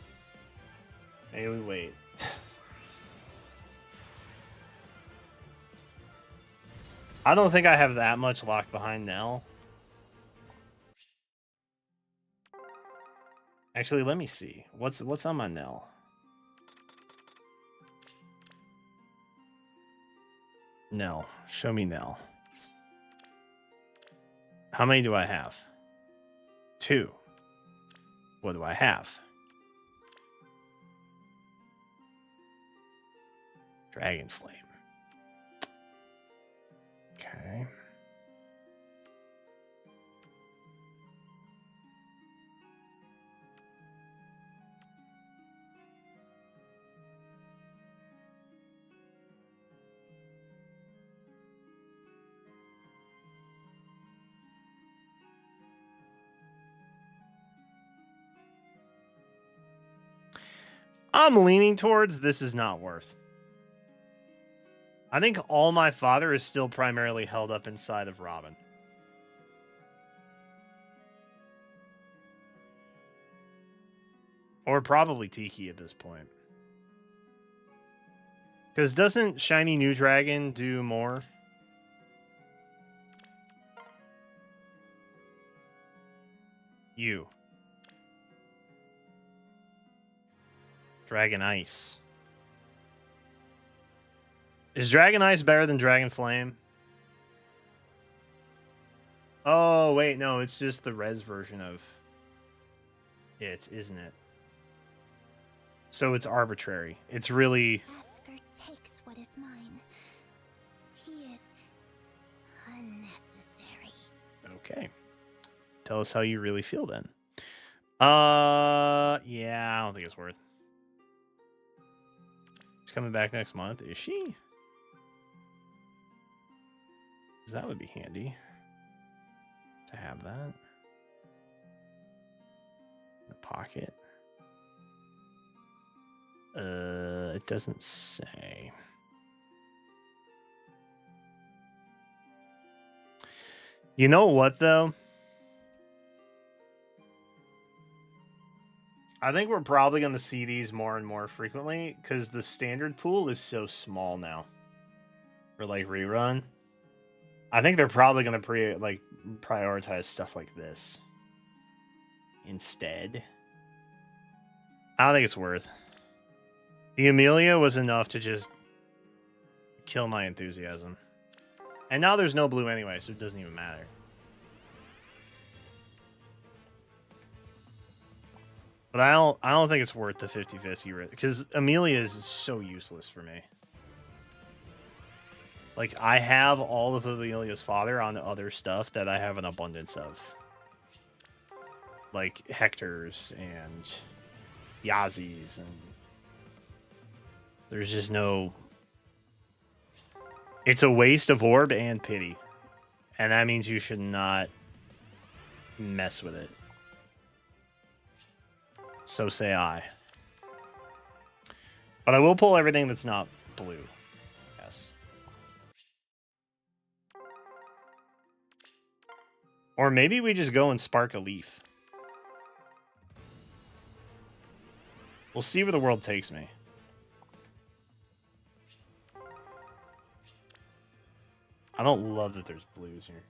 Maybe we wait. I don't think I have that much locked behind Nell. Actually, let me see. What's on my Nell? Nell. Show me Nell. How many do I have? 2. What do I have? Dragon Flame. Okay. I'm leaning towards this is not worth. I think All My Father is still primarily held up inside of Robin. Or probably Tiki at this point. Because doesn't Shiny New Dragon do more? You. Dragon Ice. Is Dragon Ice better than Dragon Flame? Oh, wait, no, it's just the res version of it, isn't it? So it's arbitrary. It's really... Asker takes what is mine. He is unnecessary. Okay. Tell us how you really feel then. Yeah, I don't think it's worth. She's coming back next month. Is she? 'Cause that would be handy to have that in the pocket. It doesn't say. You know what though? I think we're probably going to see these more and more frequently because the standard pool is so small now for like rerun. I think they're probably going to prioritize stuff like this instead. I don't think it's worth. The Amelia was enough to just kill my enthusiasm. And now there's no blue anyway, so it doesn't even matter. But I don't think it's worth the 50-50 because Amelia is so useless for me. Like, I have all of Amelia's fodder on other stuff that I have an abundance of. Like Hector's and Yazi's, and there's just no... It's a waste of orb and pity. And that means you should not mess with it. So say I. But I will pull everything that's not blue. Yes. Or maybe we just go and spark a leaf. We'll see where the world takes me. I don't love that there's blues here.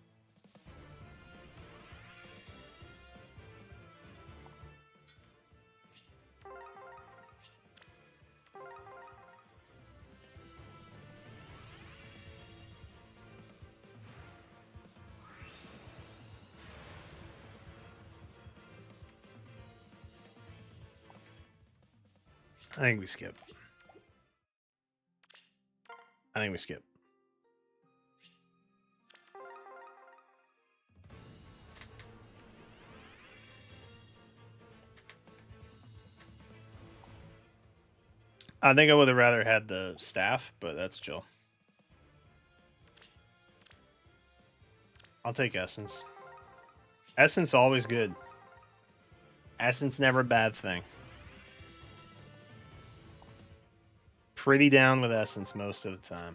I think we skip. I think we skip. I think I would have rather had the staff, but that's chill. I'll take Essence. Essence always good. Essence never a bad thing. Pretty down with Essence most of the time.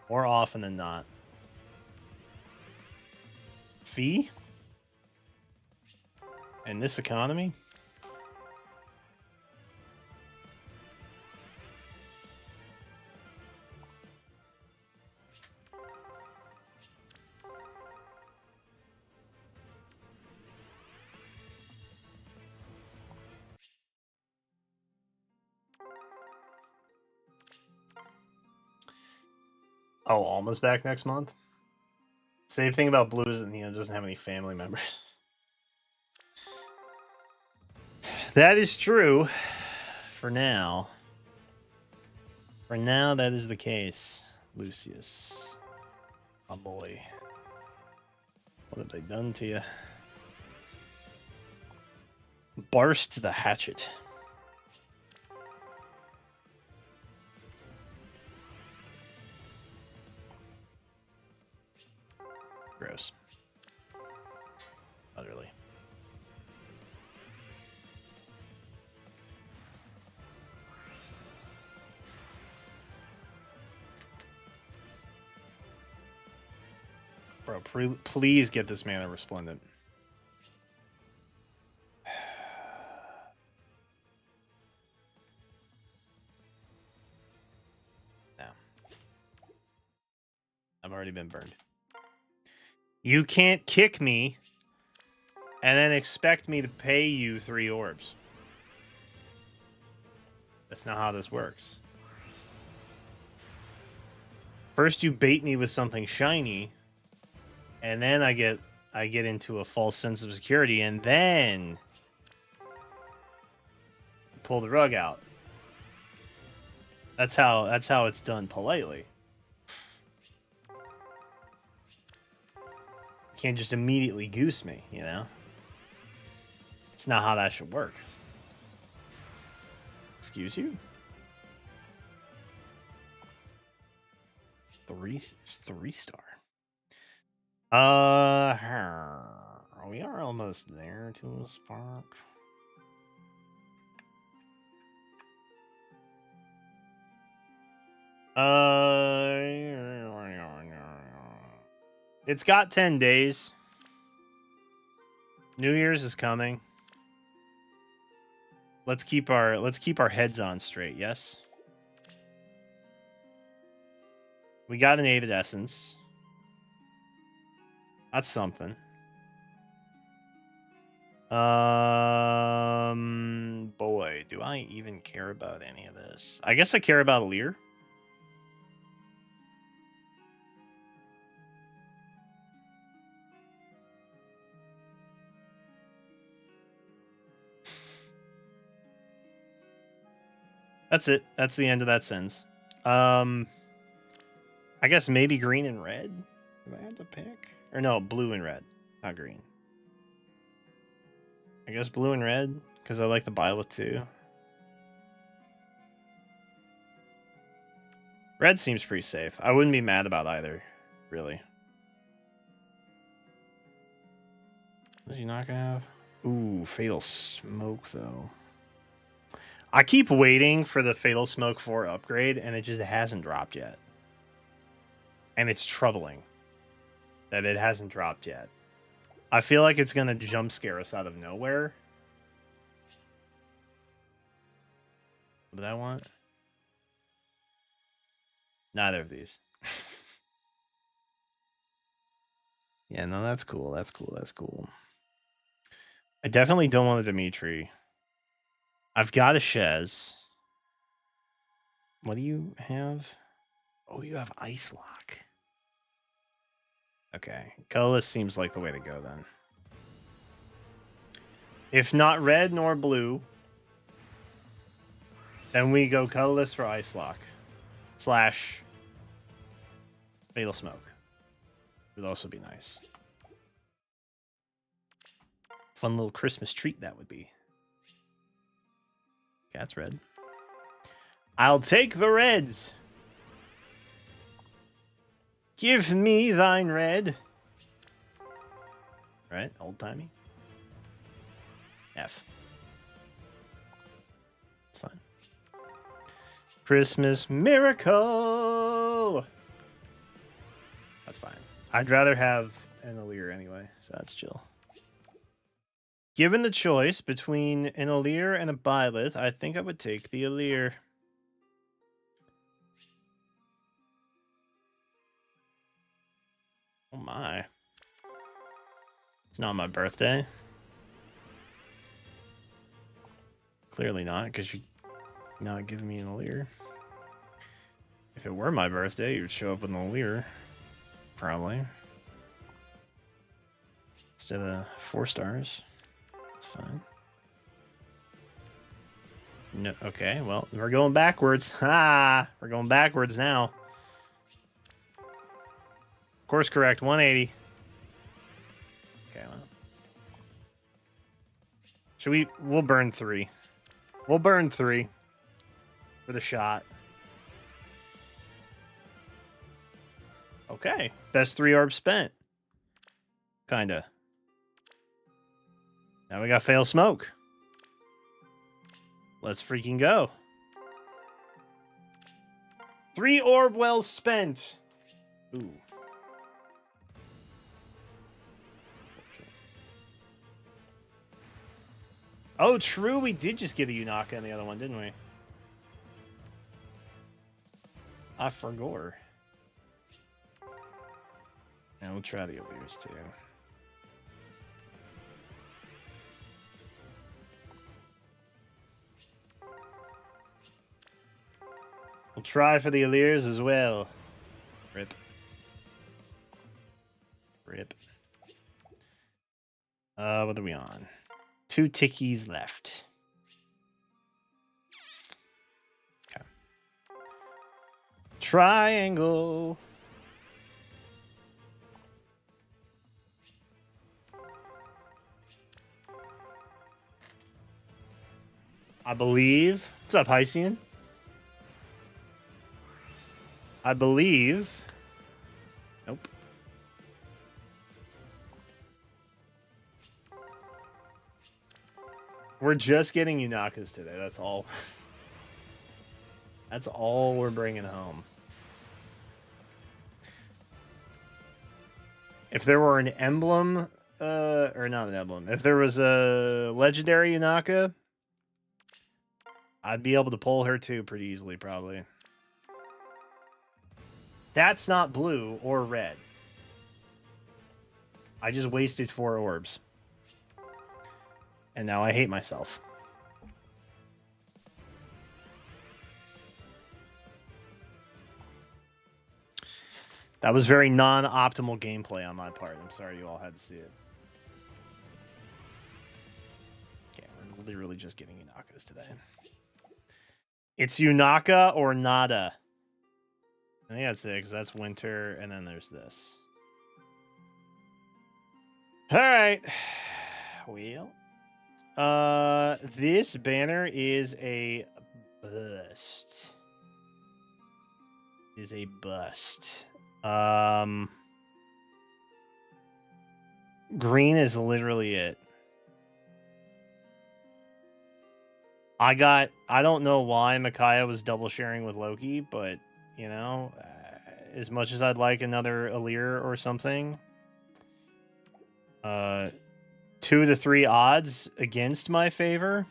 More often than not. Fee? In this economy? Oh, Alma's back next month? Same thing about Blues, and he doesn't have any family members. That is true. For now. For now, that is the case. Lucius. My boy. What have they done to you? Barst the hatchet. Gross. Utterly. Bro, please get this Mana Resplendent. No. I've already been burned. You can't kick me and then expect me to pay you 3 orbs. That's not how this works. First you bait me with something shiny, and then I get into a false sense of security, and then pull the rug out. That's how it's done politely. Can't just immediately goose me, you know? It's not how that should work. Excuse you? Three star. We are almost there to a spark. It's got 10 days. New Year's is coming. Let's keep our heads on straight, yes? We got an Aided Essence. That's something. Boy, do I even care about any of this? I guess I care about Lear. That's it. That's the end of that sentence. I guess maybe green and red. If I had to pick, or no, blue and red, not green. I guess blue and red because I like the Byleth too. Red seems pretty safe. I wouldn't be mad about either, really. Is he not gonna have? Ooh, Fatal Smoke though. I keep waiting for the Fatal Smoke 4 upgrade, and it just hasn't dropped yet. And it's troubling that it hasn't dropped yet. I feel like it's going to jump scare us out of nowhere. What did I want? Neither of these. Yeah, no, that's cool. That's cool. That's cool. I definitely don't want a Dimitri. I've got a Shez. What do you have? Oh, you have Ice Lock. Okay. Colorless seems like the way to go then. If not red nor blue, then we go colorless for Ice Lock. / Fatal Smoke. Would also be nice. Fun little Christmas treat that would be. Cat's red. I'll take the reds. Give me thine red. Right? Old timey. F. It's fine. Christmas miracle. That's fine. I'd rather have an Aleer anyway, so that's chill. Given the choice between an Aleer and a Byleth, I think I would take the Aleer. Oh my. It's not my birthday. Clearly not, because you're not giving me an Aleer. If it were my birthday, you would show up with an Aleer. Probably. Instead of 4 stars. That's fine. No, okay, well, we're going backwards. Ha! We're going backwards now. Course correct, 180. Okay, well. Should we? We'll burn 3. We'll burn 3 for the shot. Okay, best 3 orbs spent. Kinda. Now we got Fatal Smoke. Let's freaking go. 3 orb well spent. Ooh. Oh, true. We did just get a Yunaka in the other one, didn't we? I forgot. And we'll try the Aleers too. We'll try for the Aleers as well. Rip. Rip. What are we on? 2 tickies left. Triangle. I believe. What's up, Hycian? I believe. Nope. We're just getting Yunakas today. That's all. That's all we're bringing home. If there were an emblem, or not an emblem, if there was a legendary Yunaka, I'd be able to pull her too pretty easily, probably. That's not blue or red. I just wasted 4 orbs. And now I hate myself. That was very non-optimal gameplay on my part. I'm sorry you all had to see it. Okay, we're literally just getting Yunakas today. It's Yunaka or nada. I think that's it, because that's winter, and then there's this. Alright. Well. This banner is a bust. Is a bust. Green is literally it. I don't know why Micaiah was double sharing with Loki, but, you know, as much as I'd like another Aleer or something, 2 to 3 odds against my favor.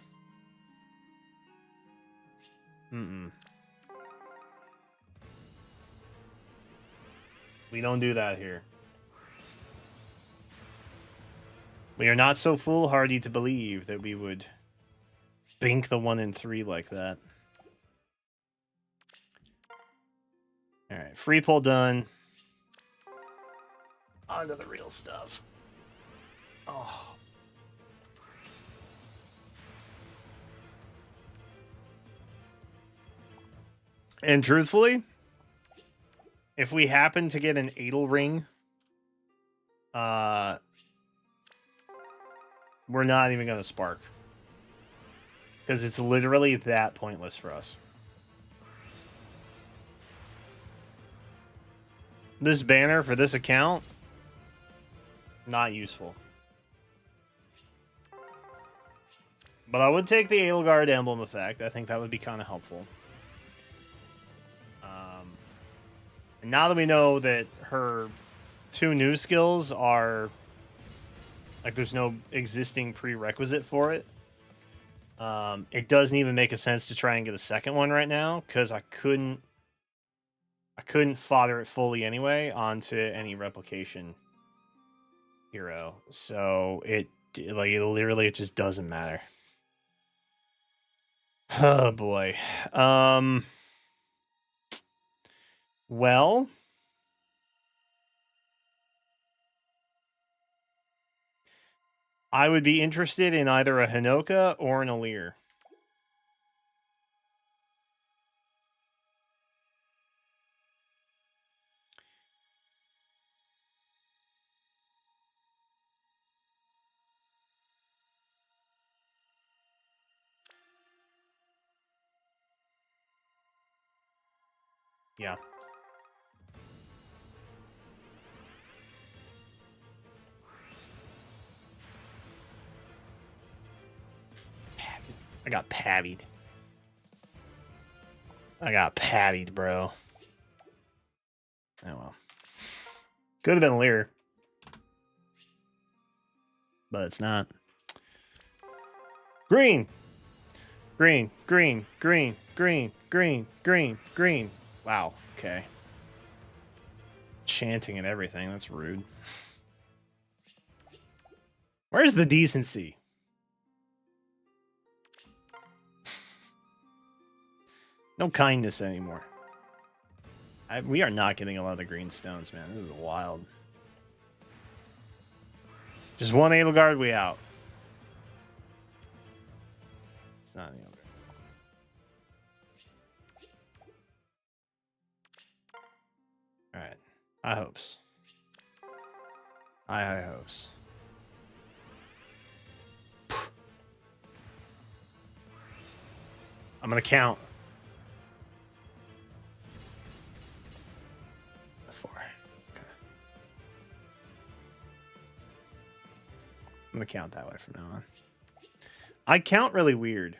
We don't do that here. We are not so foolhardy to believe that we would bink the 1 in 3 like that. Alright, free pull done. On to the real stuff. Oh. And truthfully, if we happen to get an Adel ring, we're not even going to spark. Because it's literally that pointless for us. This banner for this account, not useful. But I would take the Edelgard emblem effect. I think that would be kind of helpful. And now that we know that her 2 new skills are... like, there's no existing prerequisite for it. It doesn't even make a sense to try and get a second one right now, because I couldn't fodder it fully anyway onto any replication hero. So it literally just doesn't matter. Oh boy. Well, I would be interested in either a Hinoka or an Aleer. Yeah. I got pattied. I got pattied, bro. Oh well. Could have been Lear. But it's not. Green! Green, green, green, green, green, green, green. Wow, okay. Chanting and everything, that's rude. Where's the decency? No kindness anymore. We are not getting a lot of the green stones, man. This is wild. Just 1 Edelgard, we out. It's not any other. I hopes. I hopes. I'm gonna count. That's 4. Okay. I'm gonna count that way from now on. I count really weird.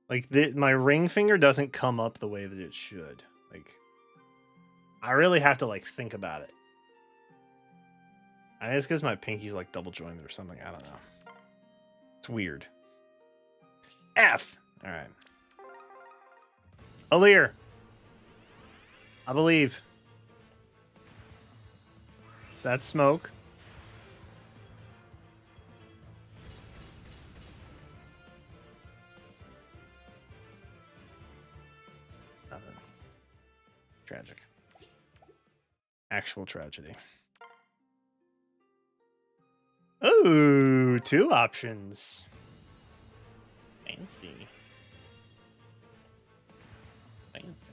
Like my ring finger doesn't come up the way that it should. Like I really have to like think about it. I think it's because my pinky's like double jointed or something. I don't know. It's weird. F. All right. Alear. I believe. That's smoke. Nothing. Tragic. Actual tragedy. Ooh, 2 options. Fancy. Fancy.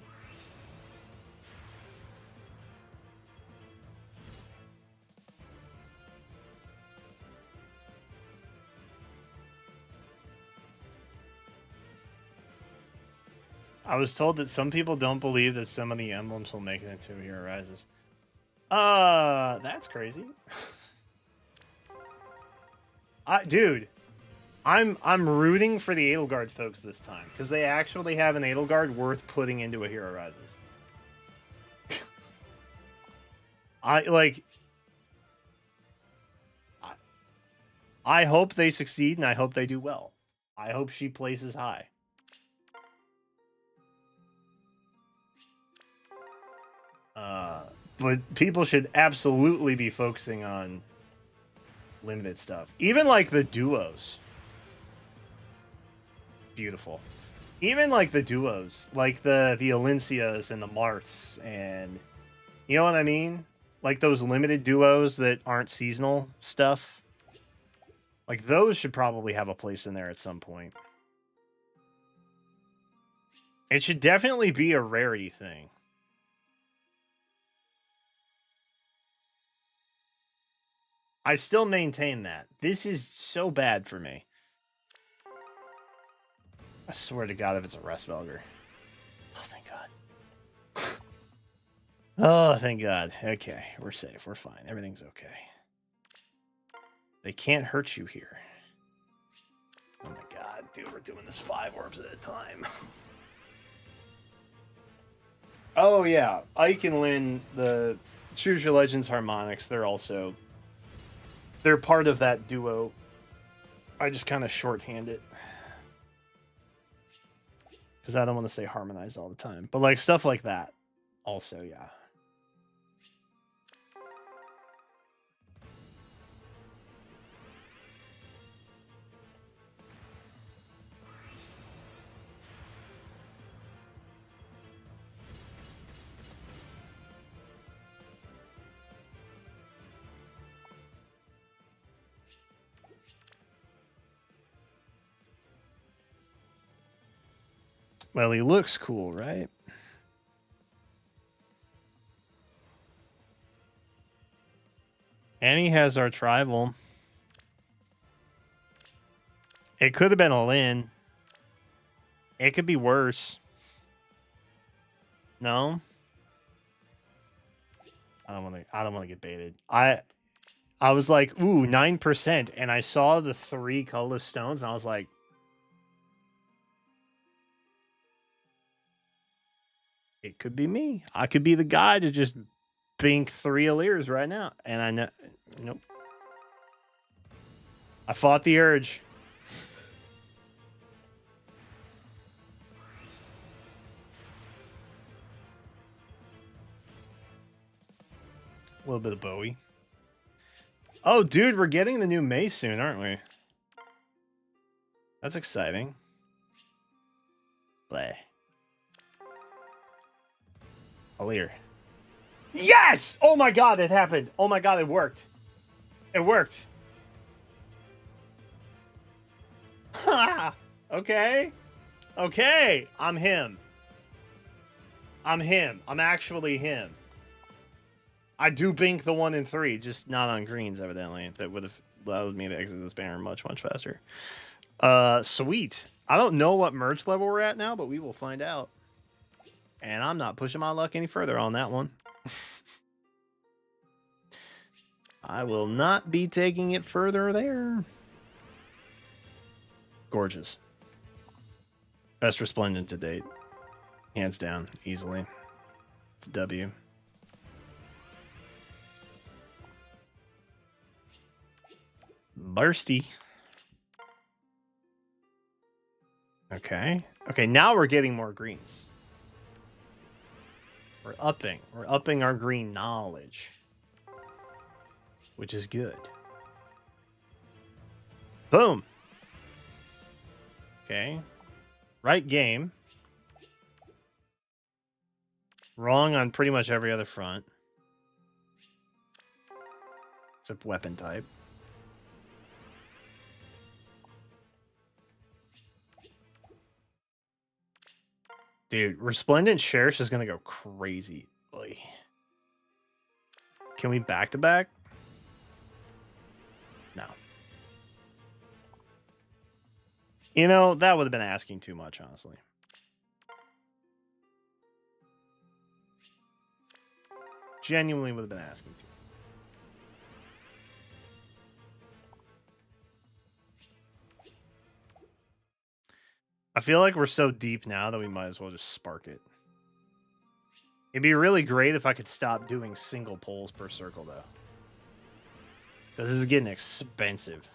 I was told that some people don't believe that some of the emblems will make it into Hero Rises. That's crazy. Dude, I'm rooting for the Edelgard folks this time because they actually have an Edelgard worth putting into a Hero Rises. I hope they succeed and I hope they do well. I hope she places high. But people should absolutely be focusing on limited stuff. Even like the duos. Beautiful. Even like the duos, like the Alincias and the Marths, and you know what I mean? Like those limited duos that aren't seasonal stuff. Like those should probably have a place in there at some point. It should definitely be a rarity thing. I still maintain that. This is so bad for me. I swear to God, if it's a Restvelger. Oh, thank God. Oh, thank God. Okay, we're safe. We're fine. Everything's okay. They can't hurt you here. Oh my God, dude, we're doing this 5 orbs at a time. Oh yeah, Ike and Lynn, the Choose Your Legends Harmonics, they're part of that duo. I just kind of shorthand it. Because I don't want to say harmonized all the time. But like stuff like that. Also, yeah. Well, he looks cool, right? And he has our tribal. It could have been a Lin. It could be worse. No? I don't want to get baited. I was like, ooh, 9%, and I saw the 3 colorless stones, and I was like, it could be me. I could be the guy to just bink 3 Alirs right now. And I know, nope. I fought the urge. A little bit of Bowie. Oh, dude, we're getting the new mace soon, aren't we? That's exciting. Play. Alir. Yes! Oh my God, it happened. Oh my God, it worked. It worked. Okay. Okay. I'm him. I'm him. I'm actually him. I do bink the 1 and 3, just not on greens, evidently. That would have allowed me to exit this banner much faster. Sweet. I don't know what merch level we're at now, but we will find out. And I'm not pushing my luck any further on that one. I will not be taking it further there. Gorgeous. Best Resplendent to date. Hands down, easily. It's a W. Bursty. Okay. Okay, now we're getting more greens. We're upping our green knowledge. Which is good. Boom. Okay. Right game. Wrong on pretty much every other front. Except weapon type. Dude, Resplendent Cherish is gonna go crazy. Oy. Can we back-to-back? No. You know, that would have been asking too much, honestly. Genuinely would have been asking too much. I feel like we're so deep now that we might as well just spark it. It'd be really great if I could stop doing single pulls per circle, though. Because this is getting expensive.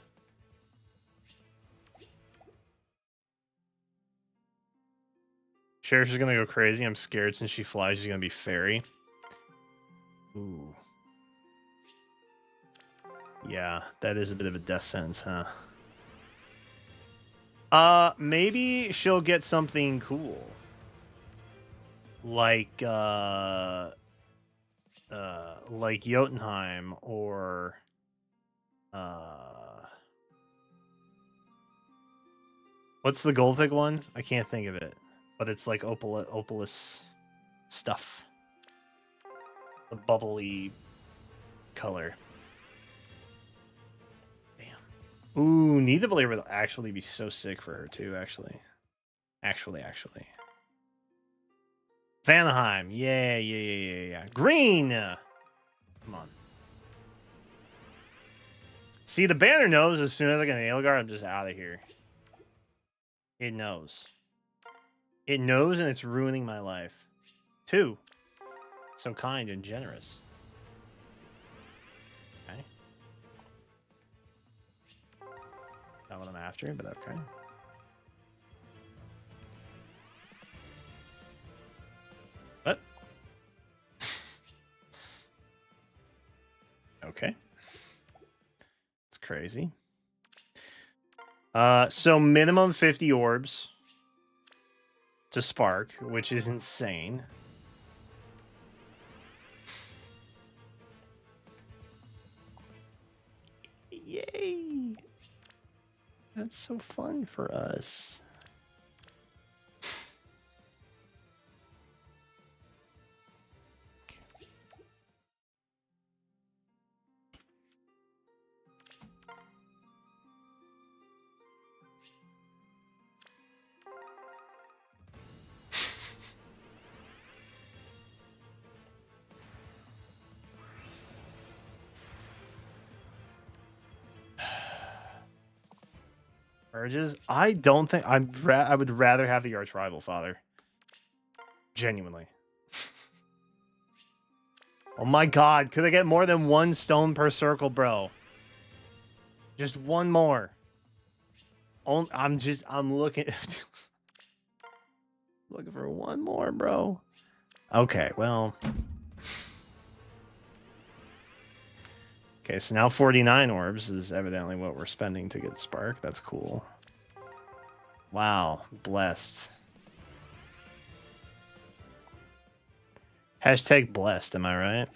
Cherish is going to go crazy. I'm scared since she flies, she's going to be fairy. Ooh. Yeah, that is a bit of a death sentence, huh? Maybe she'll get something cool. Like Jotunheim or what's the Goldfic one? I can't think of it, but it's like Opalus stuff. The bubbly color. Damn. Ooh, Nidavellir would actually be so sick for her too, actually. Actually. Vanaheim. Yeah. Green! Come on. See, the banner knows as soon as I get an Edelgard, I'm just out of here. It knows. It knows, and it's ruining my life. 2. So kind and generous. Okay. Not what I'm after, but okay. What? Okay. It's crazy. So minimum 50 orbs to spark, which is insane. Yay! That's so fun for us. Urges? I don't think I would rather have the arch rival father. Genuinely. Oh my god, could I get more than 1 stone per circle, bro? Just one more. I'm looking looking for one more, bro. Okay, well. Okay, so now 49 orbs is evidently what we're spending to get Spark. That's cool. Wow, blessed. Hashtag blessed, am I right?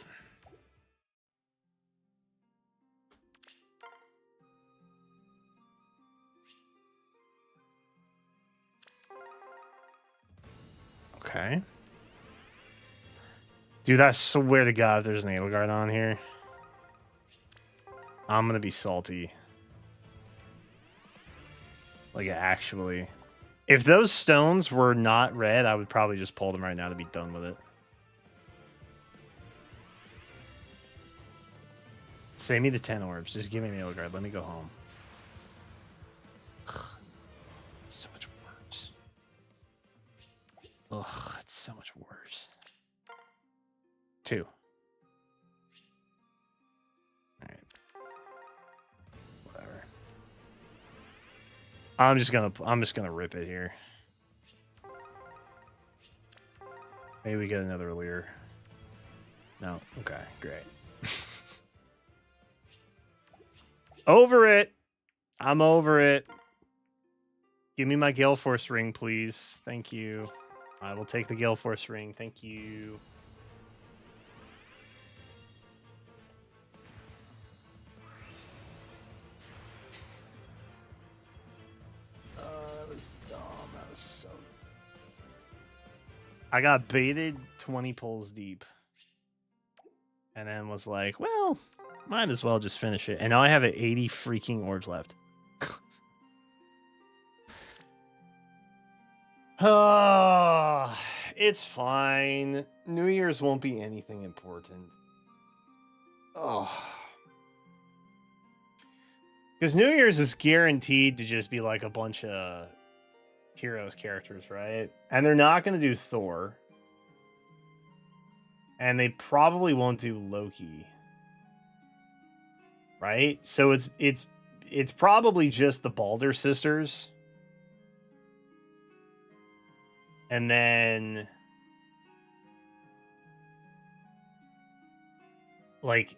Okay. Dude, I swear to God, if there's an Edelgard on here, I'm gonna be salty. Like, actually. If those stones were not red, I would probably just pull them right now to be done with it. Save me the 10 orbs. Just give me an Edelgard. Let me go home. Ugh. It's so much worse. Ugh, it's so much worse. 2. Alright. Whatever. I'm just gonna rip it here. Maybe we get another Leer. No. Okay, great. Over it. I'm over it. Give me my Gale Force ring, please. Thank you. I will take the Gale Force ring. Thank you. That was dumb. That was so... I got baited 20 pulls deep. And then was like, well, might as well just finish it. And now I have 80 freaking orbs left. It's fine. New Year's won't be anything important. Oh. Because New Year's is guaranteed to just be like a bunch of Heroes characters, right? And they're not going to do Thor. And they probably won't do Loki. Right? So it's probably just the Balder sisters. And then like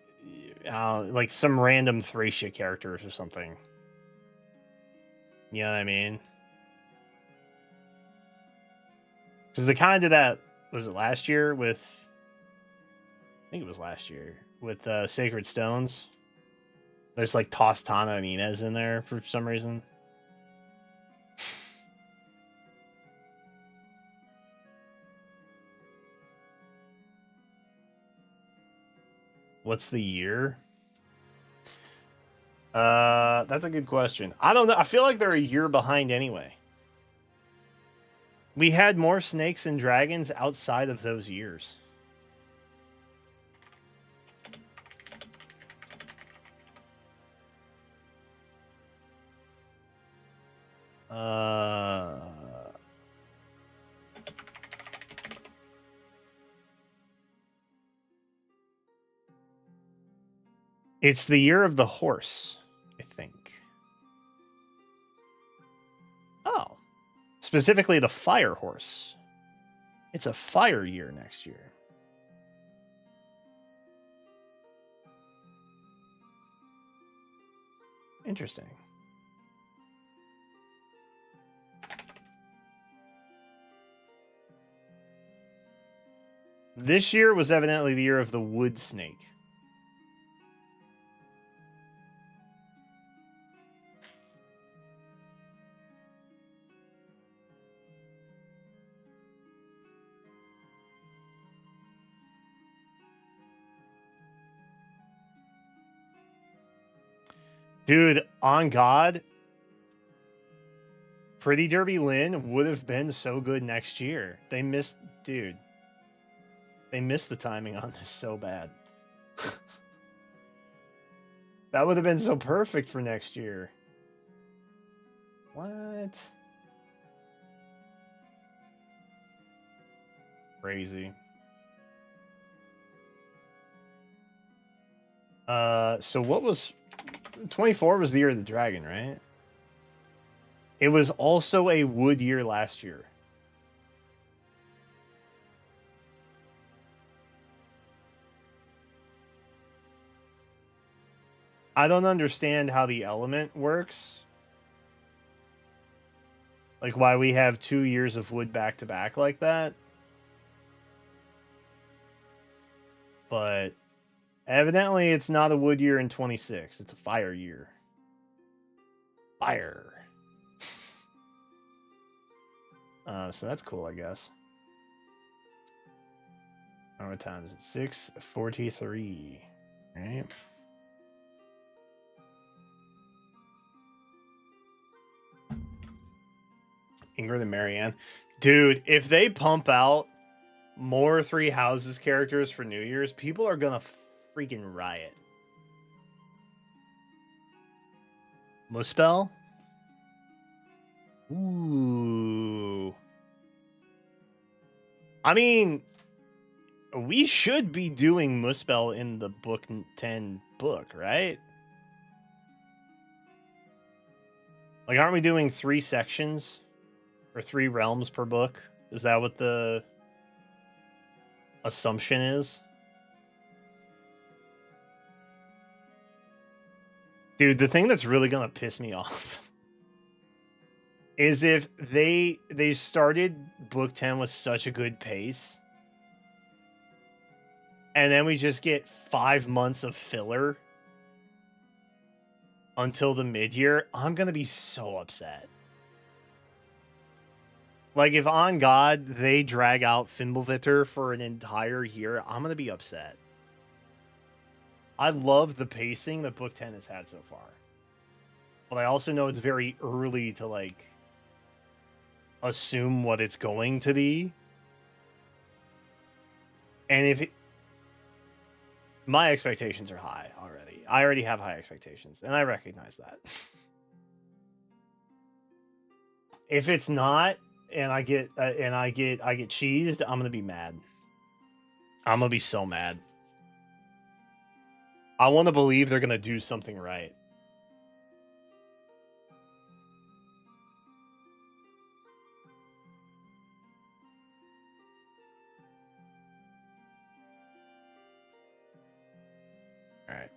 some random Thracia characters or something. You know what I mean? Because they kind of did that, was it last year with, I think it was last year, with Sacred Stones. There's like Tostana and Inez in there for some reason. What's the year? That's a good question. I don't know. I feel like they're a year behind anyway. We had more snakes and dragons outside of those years. It's the year of the horse, I think. Oh. Specifically the fire horse. It's a fire year next year. Interesting. This year was evidently the year of the wood snake. Dude, on God, Pretty Derby Lynn would have been so good next year. They missed, dude. They missed the timing on this so bad. That would have been so perfect for next year. What? Crazy. So what was 24 was the year of the dragon, right? It was also a wood year last year. I don't understand how the element works. Like why we have 2 years of wood back to back like that. But evidently it's not a wood year in 26. It's a fire year. Fire. So that's cool, I guess. What time is it? 6:43. Right. Ingrid and Marianne. Dude, if they pump out more Three Houses characters for New Year's, people are gonna freaking riot. Muspel? Ooh. I mean, we should be doing Muspel in the book 10 book, right? Like, aren't we doing 3 sections or 3 realms per book? Is that what the assumption is? Dude, the thing that's really gonna piss me off is if they started book 10 with such a good pace, and then we just get 5 months of filler until the mid-year. I'm gonna be so upset. Like, if on God they drag out Fimbulvitr for an entire year, I'm gonna be upset. I love the pacing that book 10 has had so far, but I also know it's very early to like assume what it's going to be. And if my expectations are high already. I already have high expectations, and I recognize that. If it's not, and I get cheesed, I'm gonna be mad. I'm gonna be so mad. I want to believe they're gonna do something right. All right.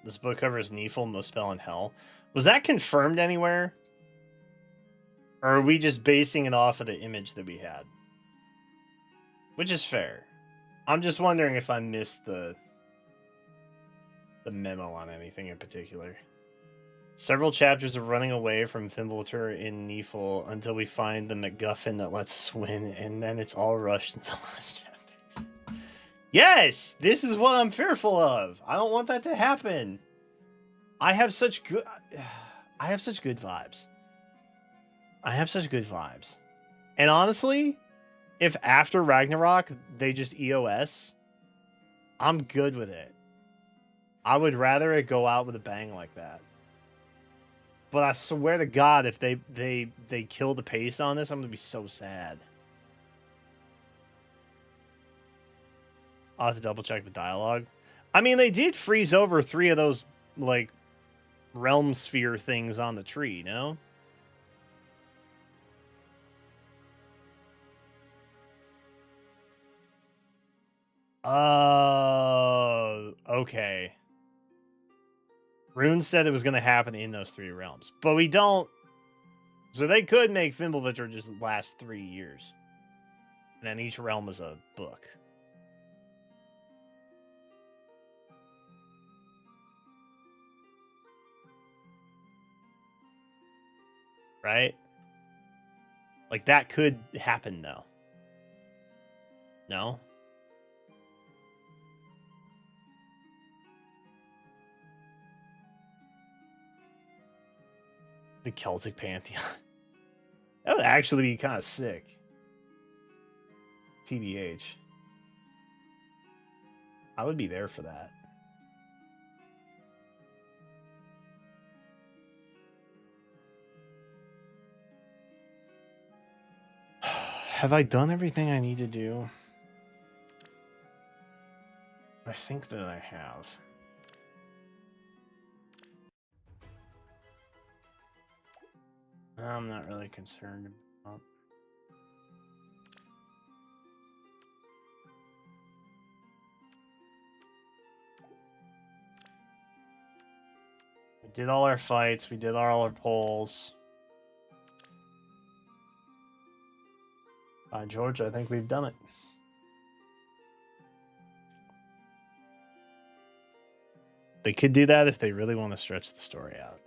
This book covers Neefel, Muspel, and Hell. Was that confirmed anywhere? Or are we just basing it off of the image that we had? Which is fair. I'm just wondering if I missed the memo on anything in particular. Several chapters of running away from Fimbulvitr in Neefel until we find the MacGuffin that lets us win, and then it's all rushed into the last chapter. Yes! This is what I'm fearful of! I don't want that to happen! I have such good vibes. I have such good vibes. And honestly, if after Ragnarok they just EOS, I'm good with it. I would rather it go out with a bang like that. But I swear to God, if they kill the pace on this, I'm gonna be so sad. I'll have to double check the dialogue. I mean, they did freeze over 3 of those like realm sphere things on the tree, no? Okay. Rune said it was going to happen in those 3 realms, but we don't. So they could make Fimbulvitr just last 3 years, and then each realm is a book. Right? Like, that could happen, though. No? The Celtic Pantheon. That would actually be kind of sick. TBH. I would be there for that. Have I done everything I need to do? I think that I have. I'm not really concerned about. We did all our fights. We did all our polls. By George, I think we've done it. They could do that if they really want to stretch the story out.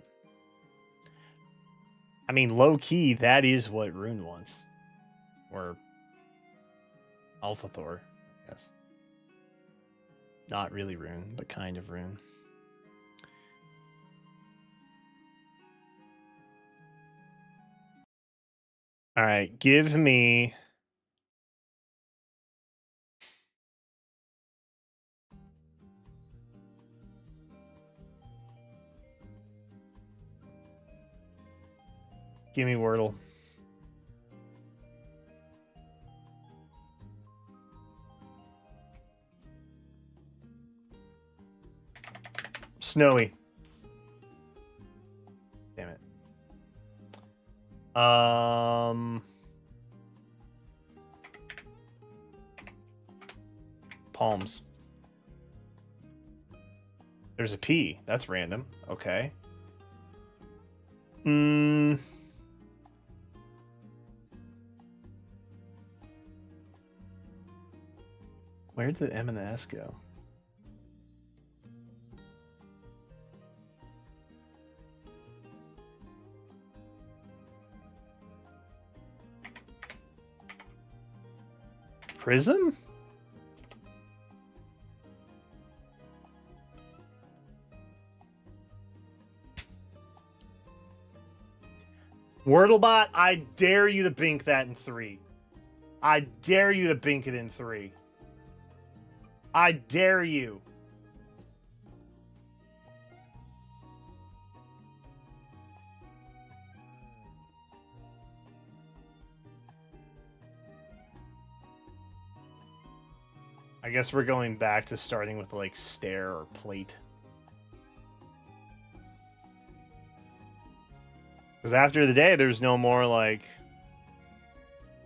I mean, low key, that is what Rune wants. Or Alpha Thor, I guess. Not really Rune, but kind of Rune. All right, give me... Give me Wordle. Snowy. Damn it. Palms. There's a P. That's random. Okay. Where did the M and the S go? Prism? Wordlebot, I dare you to bink that in 3. I dare you to bink it in 3. I dare you. I guess we're going back to starting with like stare or plate. Because after the day, there's no more like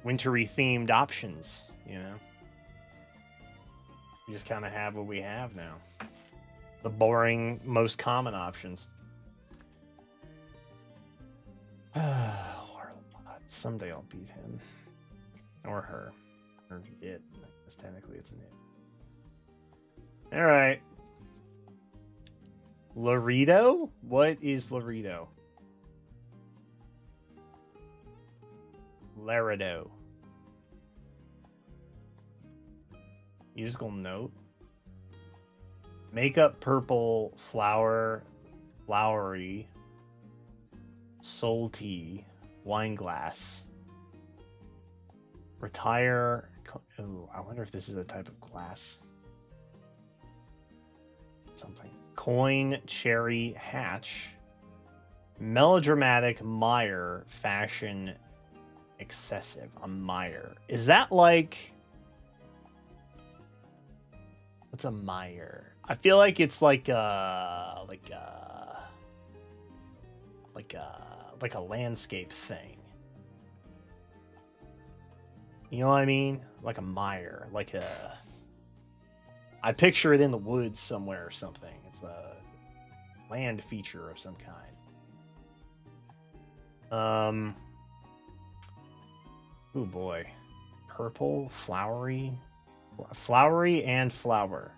wintry themed options, you know? We just kind of have what we have now. The boring, most common options. Someday I'll beat him. Or her. Or it. Because technically it's an it. Alright. Laredo? What is Laredo? Laredo. Musical note. Makeup purple, flowery, salty, wine glass. Retire. Oh, I wonder if this is a type of glass. Something. Coin, cherry, hatch. Melodramatic, mire, fashion, excessive. A mire. Is that like... What's a mire? I feel like it's like a landscape thing. You know what I mean? Like a mire, like a... I picture it in the woods somewhere or something. It's a land feature of some kind. Oh boy. Purple, flowery and flower.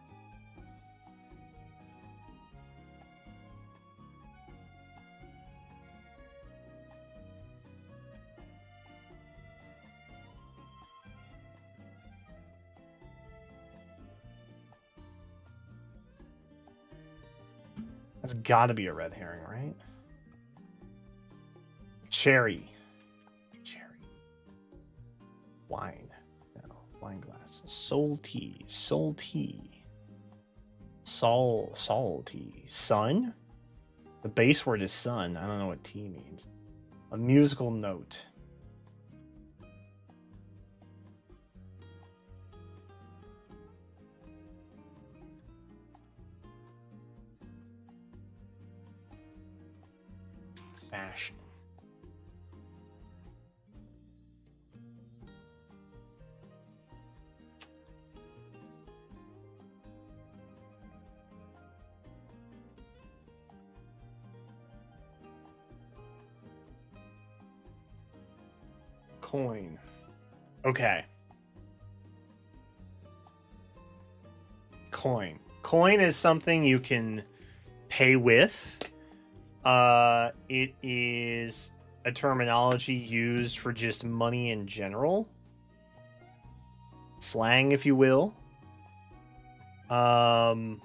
That's gotta be a red herring, right? Cherry. Wine. No, wine glass. Salty. Salty. Sun? The base word is sun. I don't know what T means. A musical note. Fashion. Coin. Okay. Coin. Coin is something you can pay with. It is a terminology used for just money in general. Slang, if you will. Coin.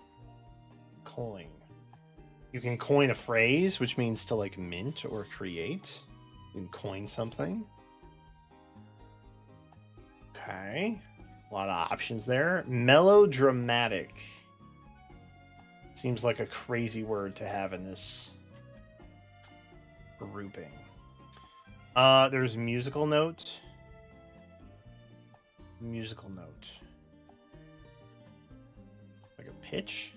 You can coin a phrase, which means to like mint or create. You can coin something. Okay. A lot of options there. Melodramatic. Seems like a crazy word to have in this grouping. There's musical note. Musical note. Like a pitch.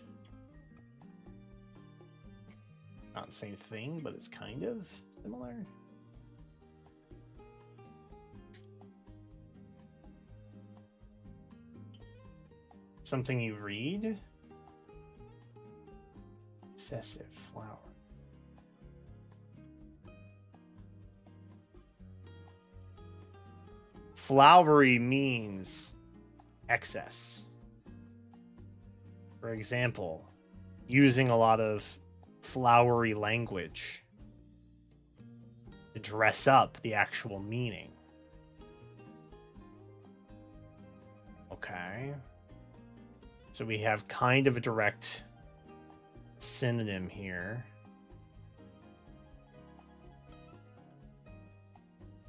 Not the same thing, but it's kind of similar. Something you read. Excessive flower. Flowery means excess. For example, using a lot of flowery language to dress up the actual meaning. Okay. So we have kind of a direct synonym here.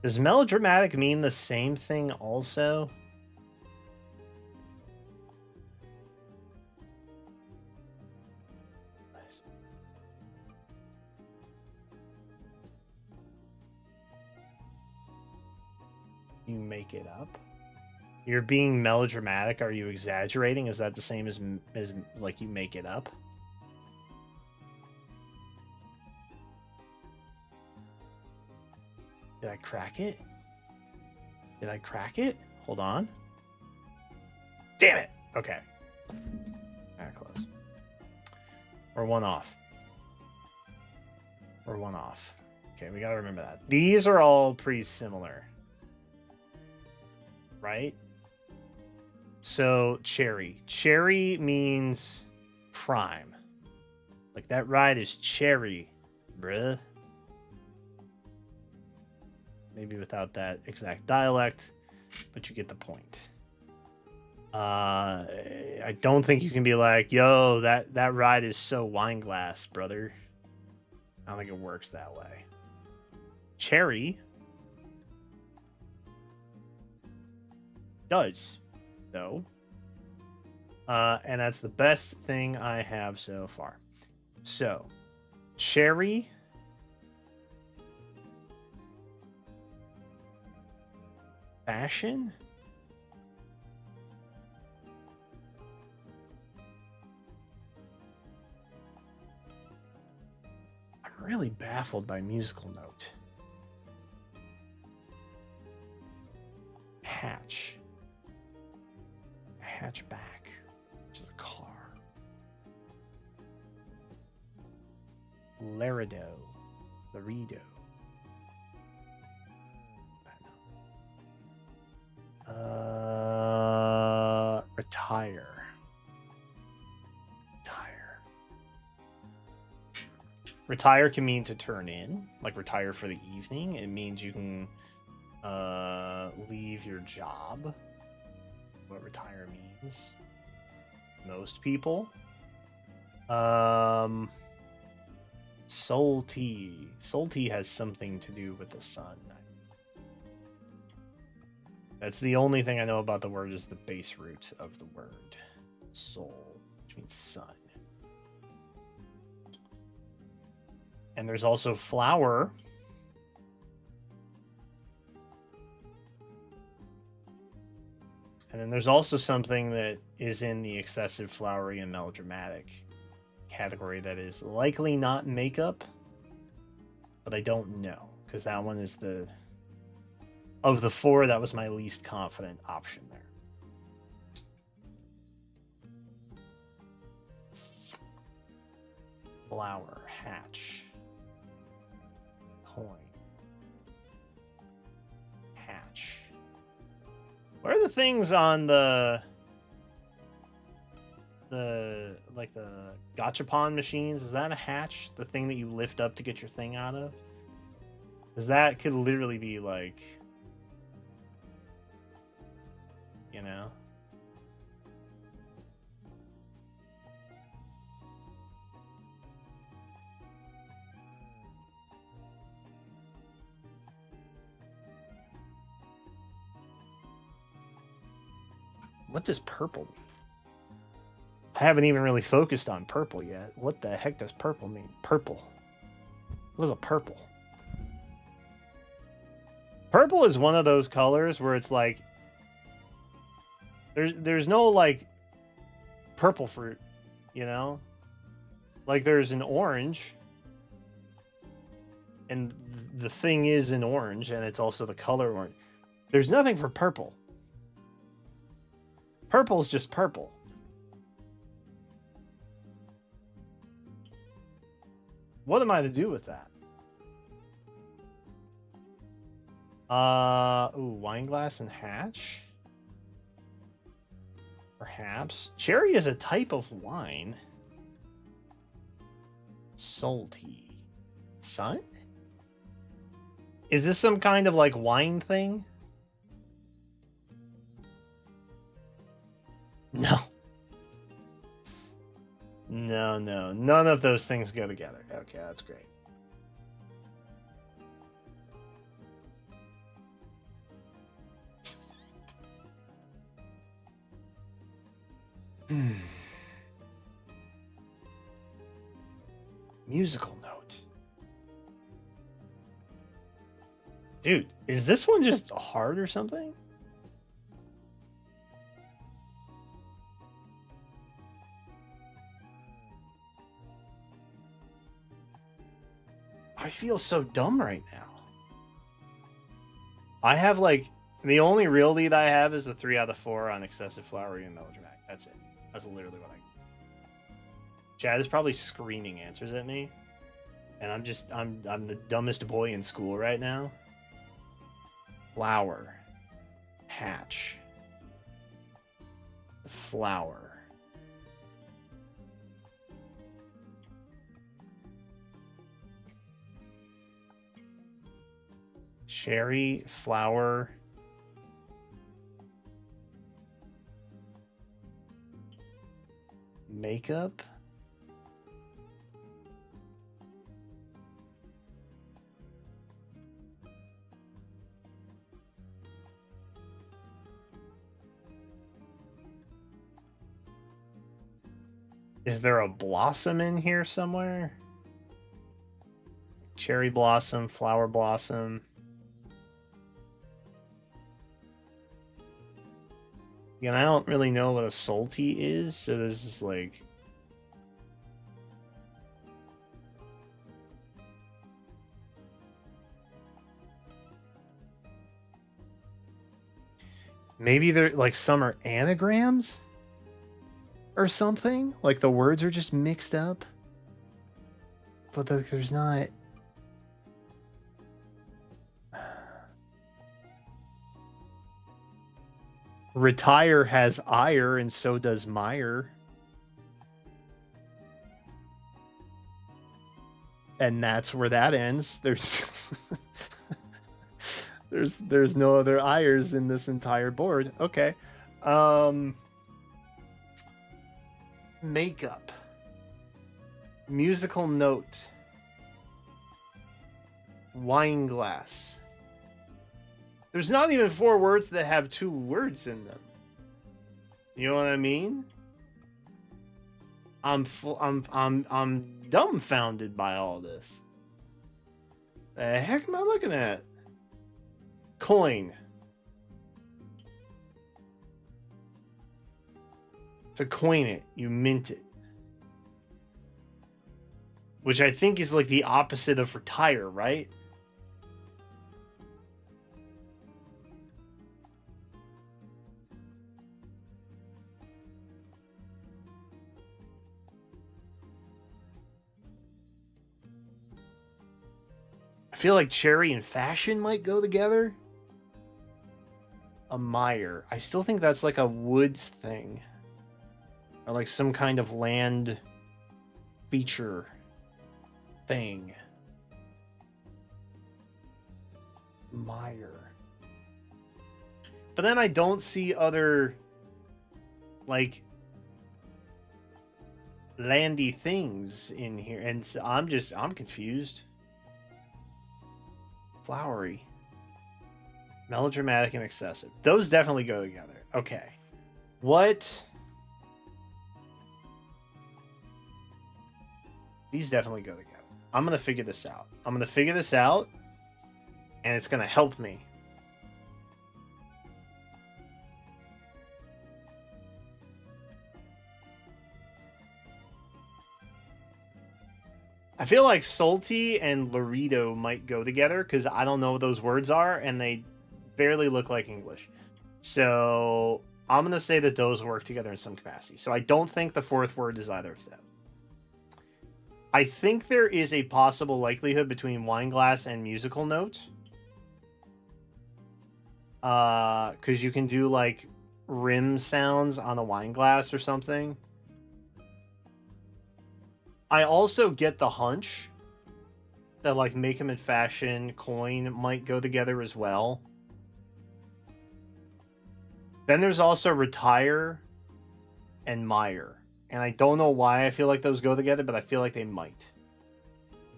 Does melodramatic mean the same thing also? You make it up? You're being melodramatic. Are you exaggerating? Is that the same as like you make it up? Did I crack it? Did I crack it? Hold on. Damn it! Okay. Alright, close. We're one off. We're one off. Okay, we gotta remember that. These are all pretty similar. Right? So, cherry. Cherry means prime. Like, that ride is cherry, bruh. Maybe without that exact dialect, but you get the point. I don't think you can be like, yo, that ride is so wine glass, brother. I don't think it works that way. Cherry does, though. And that's the best thing I have so far. So, cherry. Fashion? I'm really baffled by musical note. Hatch. Hatchback, which is a car. Larido. Retire. Retire can mean to turn in, like retire for the evening. It means you can leave your job. What retire means. Most people. Soul tea. Soul tea has something to do with the sun. That's the only thing I know about the word is the base root of the word. Soul, which means sun. And there's also flower. And then there's also something that is in the excessive flowery and melodramatic category that is likely not makeup, but I don't know, because that one is the... Of the four, that was my least confident option there. Flower, hatch, coin, hatch. What are the things on the gachapon machines? Is that a hatch? The thing that you lift up to get your thing out of? Because that could literally be like, you know. What does purple mean? I haven't even really focused on purple yet. What the heck does purple mean? Purple. What is a purple? Purple is one of those colors where it's like there's no like purple fruit, you know? Like there's an orange and the thing is an orange and it's also the color orange. There's nothing for purple. Purple is just purple. What am I to do with that? Wine glass and hatch? Perhaps. Cherry is a type of wine. Salty. Sun? Is this some kind of like wine thing? No. No. None of those things go together. Okay, that's great. Musical note. Dude, is this one just hard or something? I feel so dumb right now. I have like the only real lead I have is the 3 out of 4 on excessive flowery and melodramatic. That's it. That's literally what I. Chad is probably screaming answers at me, and I'm the dumbest boy in school right now. Flower, hatch, flower. Cherry, flower. Makeup. Is there a blossom in here somewhere? Cherry blossom, flower blossom. Again, I don't really know what a salty is, so this is like... Maybe they're like some are anagrams? Or something? Like the words are just mixed up? But there's not... Retire has ire, and so does mire. And that's where that ends. There's no other ires in this entire board. Okay. Makeup. Musical note. Wine glass. There's not even 4 words that have 2 words in them. You know what I mean? I'm dumbfounded by all this. The heck am I looking at? Coin. To coin it, you mint it. Which I think is like the opposite of retire, right? I feel like cherry and fashion might go together. A mire. I still think that's like a woods thing. Or like some kind of land feature thing. Mire. But then I don't see other, like, landy things in here. And so I'm confused. Flowery. Melodramatic and excessive. Those definitely go together. Okay. What? These definitely go together. I'm going to figure this out. I'm going to figure this out, and it's going to help me. I feel like salty and Laredo might go together because I don't know what those words are, and they barely look like English. So I'm going to say that those work together in some capacity. So I don't think the fourth word is either of them. I think there is a possible likelihood between wine glass and musical note. Because you can do, like, rim sounds on a wine glass or something. I also get the hunch that, like, make 'em in fashion, coin might go together as well. Then there's also retire and mire. And I don't know why I feel like those go together, but I feel like they might.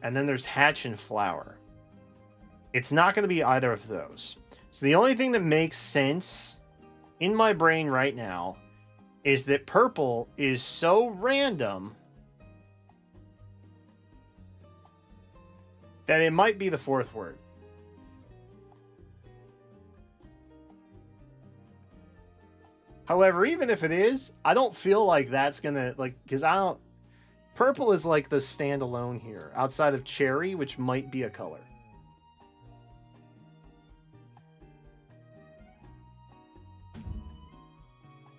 And then there's hatch and flower. It's not going to be either of those. So the only thing that makes sense in my brain right now is that purple is so random that it might be the fourth word. However, even if it is, I don't feel like that's gonna, like, because I don't. Purple is like the standalone here, outside of cherry, which might be a color.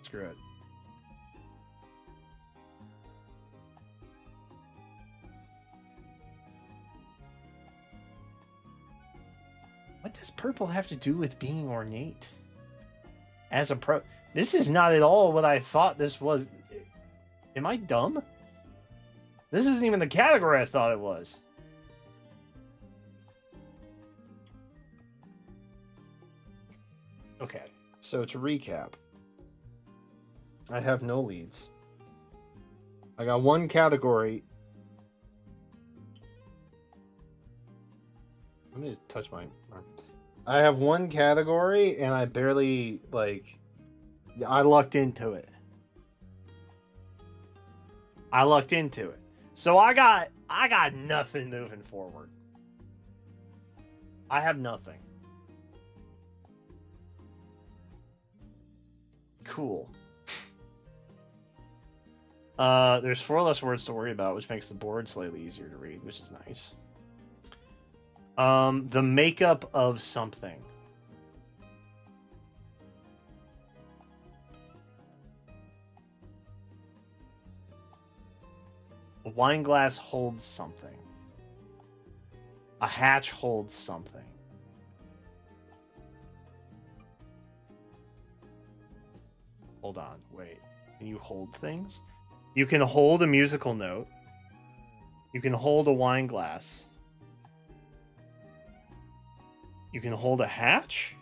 Screw it. What does purple have to do with being ornate? As a pro... This is not at all what I thought this was. Am I dumb? This isn't even the category I thought it was. Okay, so to recap, I have no leads. I got one category. Let me just touch my arm. I have one category, and I barely, like... I lucked into it. So I got nothing moving forward. I have nothing. Cool. There's 4 less words to worry about, which makes the board slightly easier to read, which is nice. The makeup of something. A wine glass holds something. A hatch holds something. Hold on, wait. Can you hold things? You can hold a musical note. You can hold a wine glass. You can hold a hatch?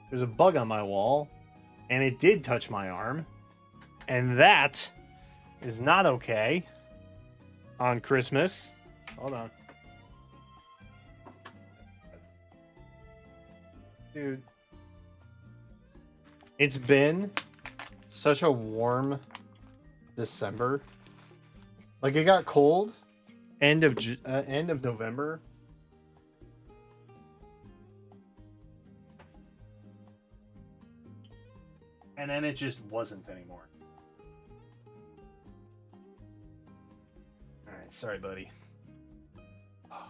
There's a bug on my wall. And it did touch my arm. And that is not okay on Christmas. Hold on. Dude. It's been such a warm December. Like, it got cold end of November. And then it just wasn't anymore. Alright, sorry, buddy. Oh.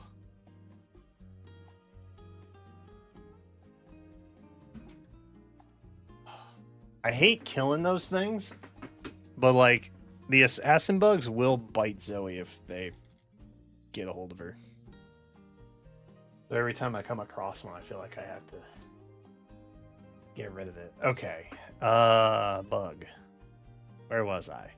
I hate killing those things, but, like, the assassin bugs will bite Zoe if they get a hold of her. So every time I come across one, I feel like I have to get rid of it. Okay. Bug. Where was I?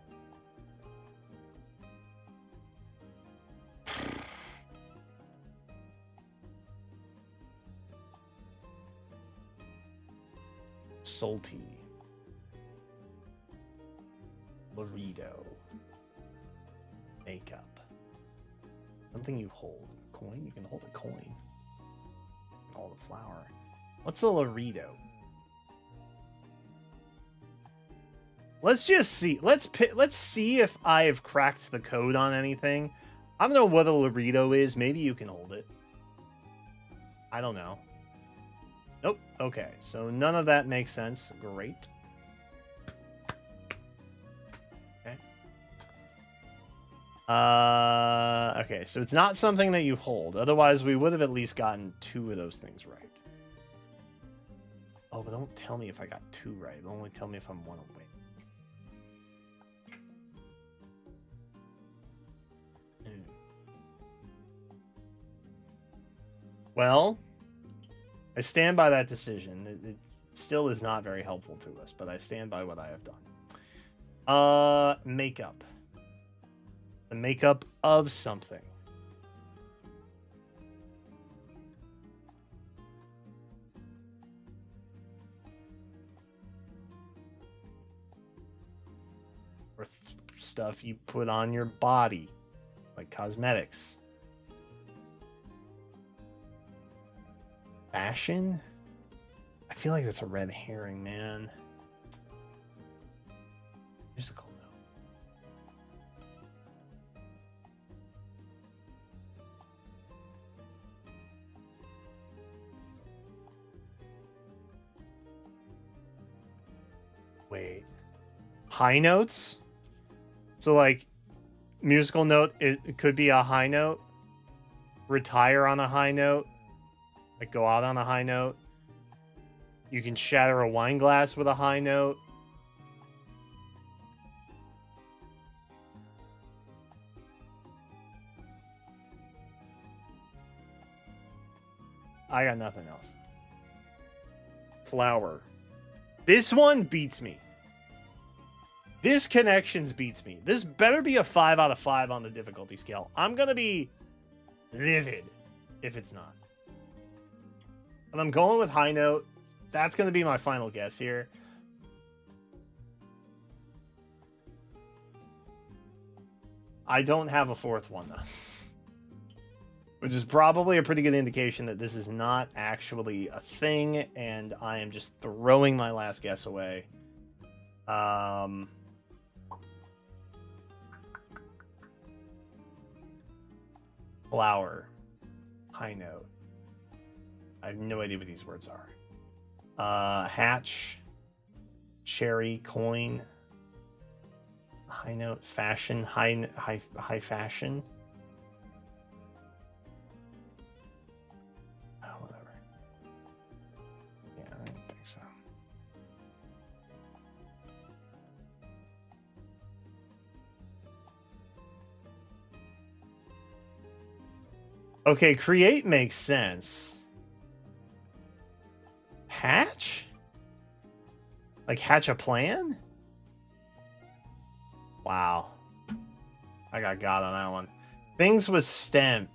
Salty. Laredo. Makeup. Something you hold. Coin? You can hold a coin. You can hold a flower. What's a Laredo? Let's just see. Let's see if I have cracked the code on anything. I don't know what a Laredo is. Maybe you can hold it. I don't know. Nope. Okay. So none of that makes sense. Great. Okay. Okay. So it's not something that you hold. Otherwise, we would have at least gotten 2 of those things right. Oh, but don't tell me if I got 2 right. It'll only tell me if I'm 1 away. Well, I stand by that decision. It still is not very helpful to us, but I stand by what I have done. Makeup. The makeup of something. Or stuff you put on your body, like cosmetics. Fashion? I feel like that's a red herring, man. Musical note. Wait. High notes? So, like, musical note, it could be a high note. Retire on a high note. Like, go out on a high note. You can shatter a wine glass with a high note. I got nothing else. Flower. This one beats me. This connections beats me. This better be a 5 out of 5 on the difficulty scale. I'm going to be livid if it's not. And I'm going with high note. That's going to be my final guess here. I don't have a 4th one, though. Which is probably a pretty good indication that this is not actually a thing, and I am just throwing my last guess away. Flower. High note. I have no idea what these words are. Hatch. Cherry. Coin. High note. Fashion. High fashion. Oh, whatever. Yeah, I don't think so. Okay, create makes sense. Hatch? Like hatch a plan? Wow. I got on that one. Things with STEM.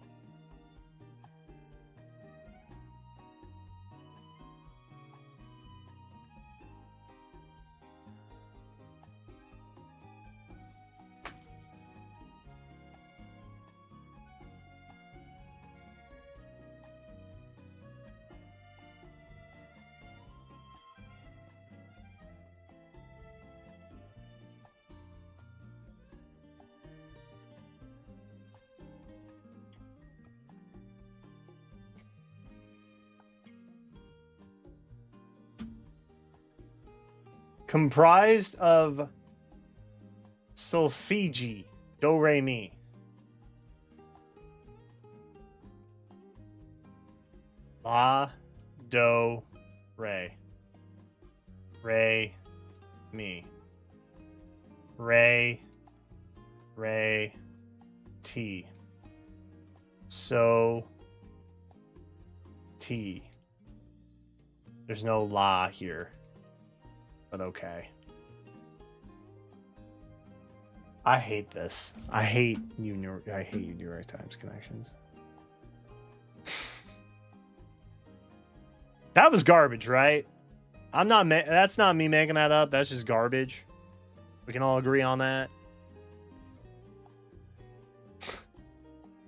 Comprised of solfege, do, re, mi. La, do, re. Re, mi. Re, re, ti. So, ti. There's no la here. But okay. I hate this. I hate you New York Times connections. That was garbage, right? I'm not. That's not me making that up. That's just garbage. We can all agree on that.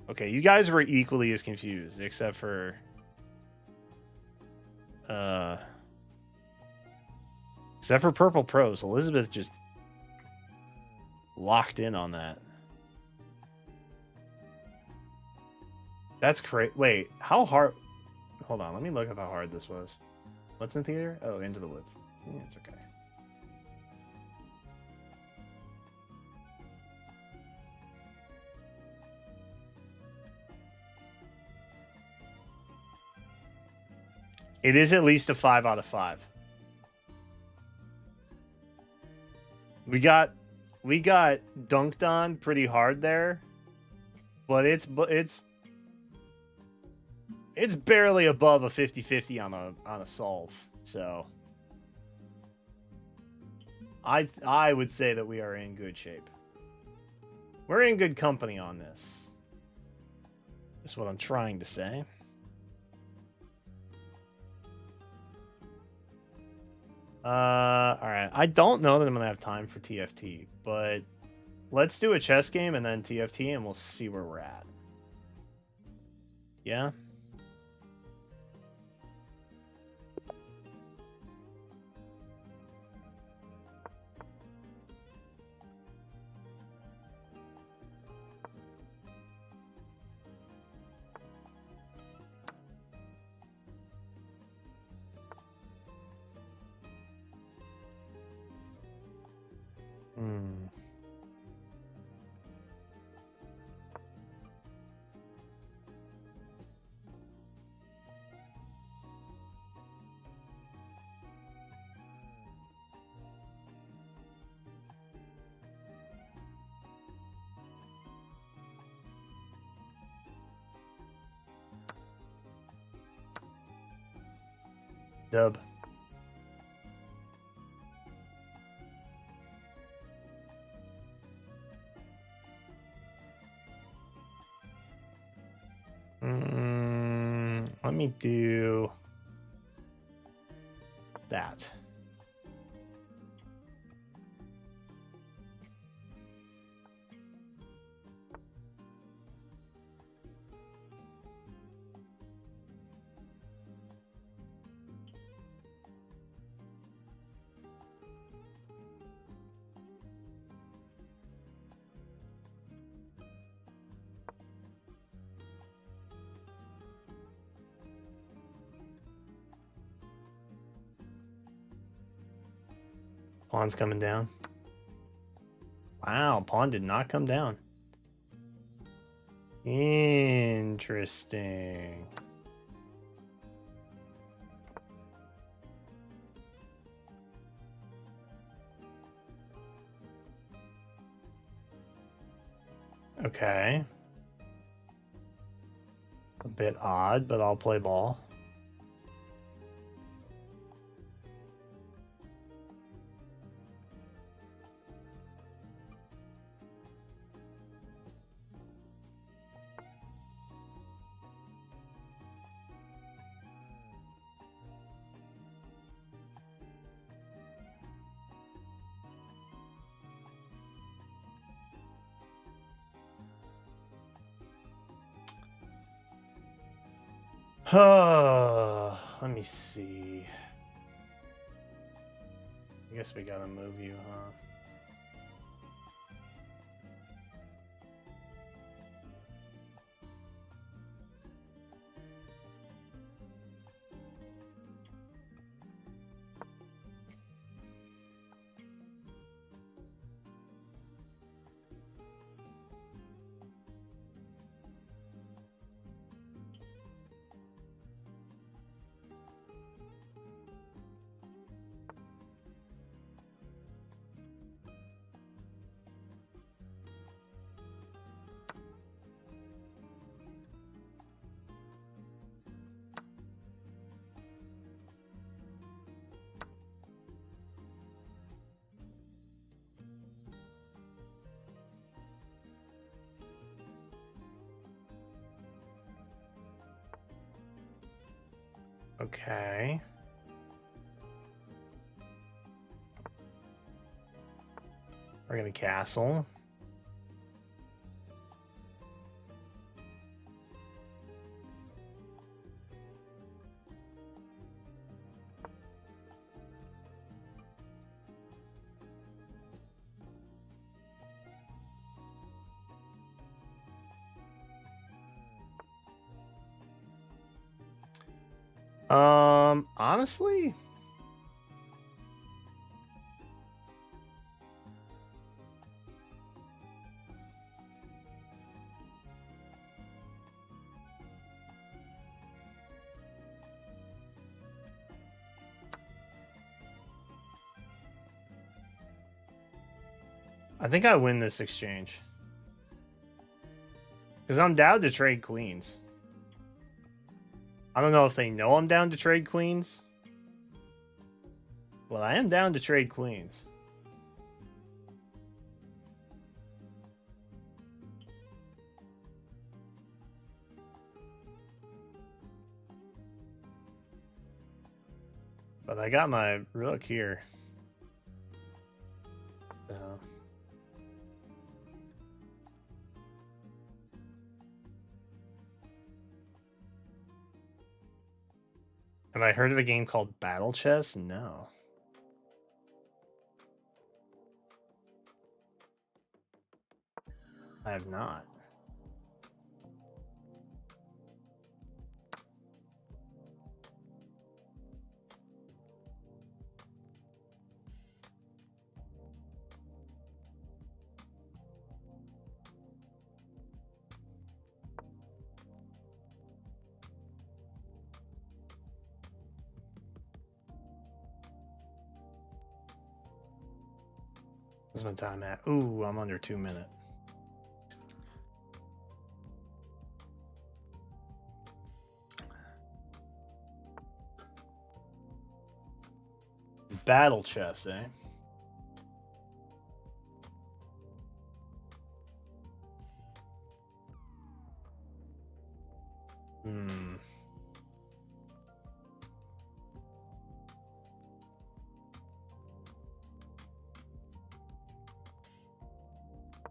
Okay, you guys were equally as confused, except for Purple Pros. Elizabeth just locked in on that. That's crazy. Wait, how hard? Hold on, let me look up how hard this was. What's in theater? Oh, Into the Woods. Yeah, it's okay. It is at least a 5 out of 5. We got dunked on pretty hard there, but it's barely above a 50-50 on a solve. So I would say that we are in good shape. We're in good company on this. That's what I'm trying to say. All right. I don't know that I'm gonna have time for TFT, but let's do a chess game and then TFT, and we'll see where we're at. Yeah. Hmm. Dub. Let me do that. Pawn's coming down. Wow, pawn did not come down. Interesting. Okay. A bit odd, but I'll play ball. Let me see. I guess we gotta move you, huh? Okay. We're gonna castle. Honestly, I think I win this exchange. Because I'm down to trade queens. I don't know if they know I'm down to trade queens. But I am down to trade queens. But I got my rook here. So. Have I heard of a game called Battle Chess? No. I have not. What's my time at? Ooh, I'm under 2 minutes. Battle chess, eh? Hmm.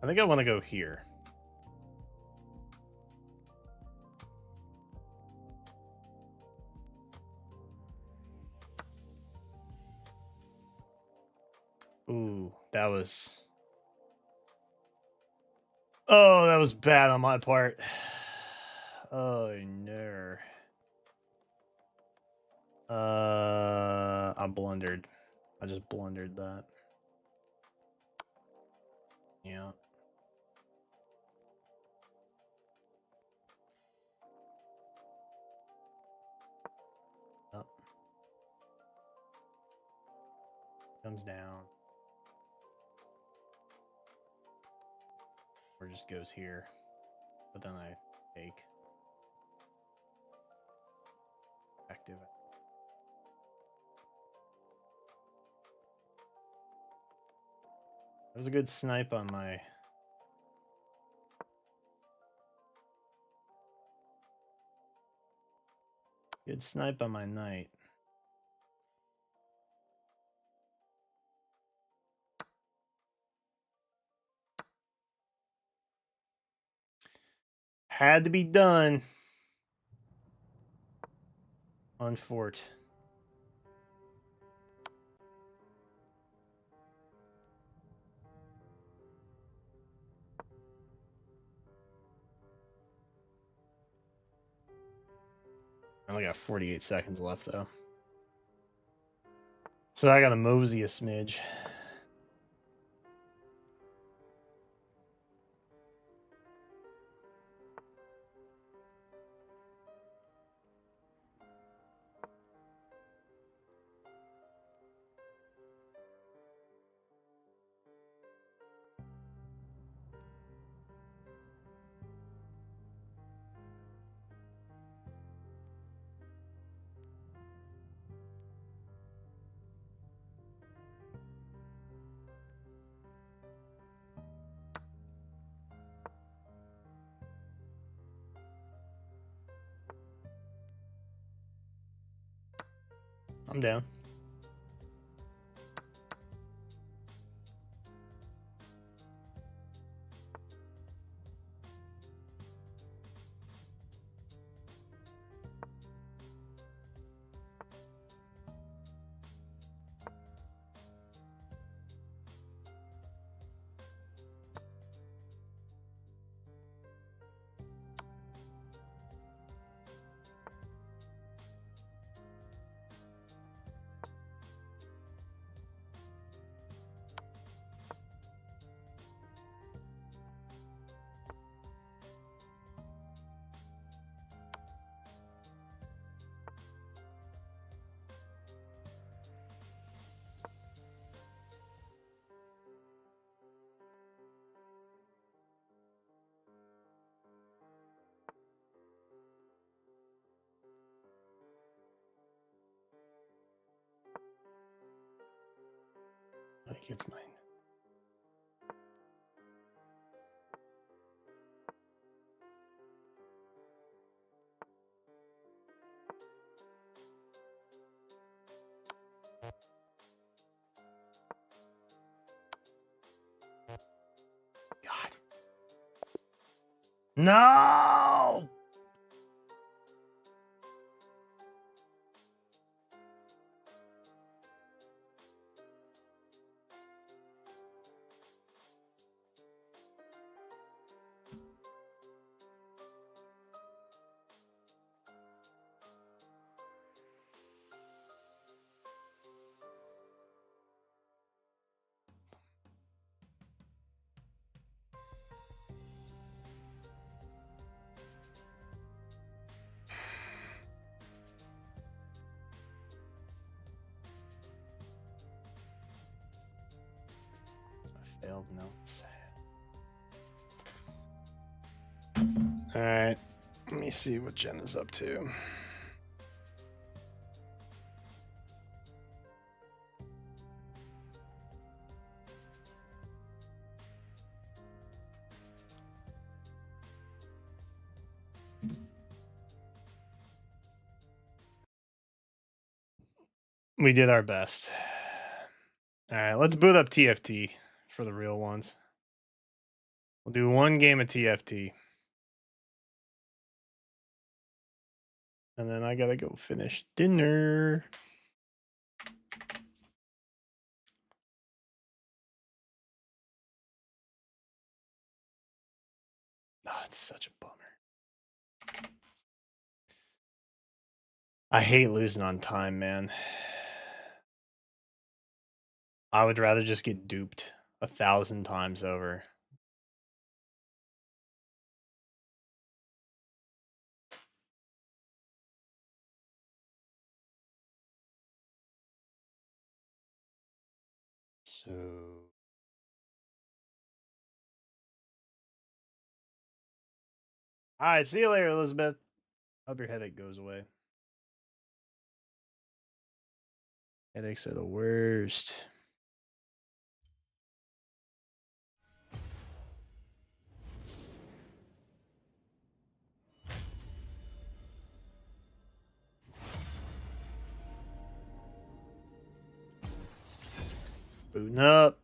I think I want to go here. Ooh, that was... Oh, that was bad on my part. Oh, no. I blundered. I just blundered that. Yeah. Up. Comes down. Or just goes here. But then I take. Active. That was a good snipe on my... Good snipe on my knight. Had to be done. On fort. I only got 48 seconds left, though. So I got to mosey a smidge. I'm down. It's mine. God. No! I failed notes. Alright. Let me see what Jen is up to. We did our best. Alright, let's boot up TFT for the real ones. We'll do one game of TFT. And then I gotta go finish dinner. Oh, it's such a bummer. I hate losing on time, man. I would rather just get duped 1,000 times over. So... Alright, see you later, Elizabeth. Hope your headache goes away. Headaches are the worst. Booting up.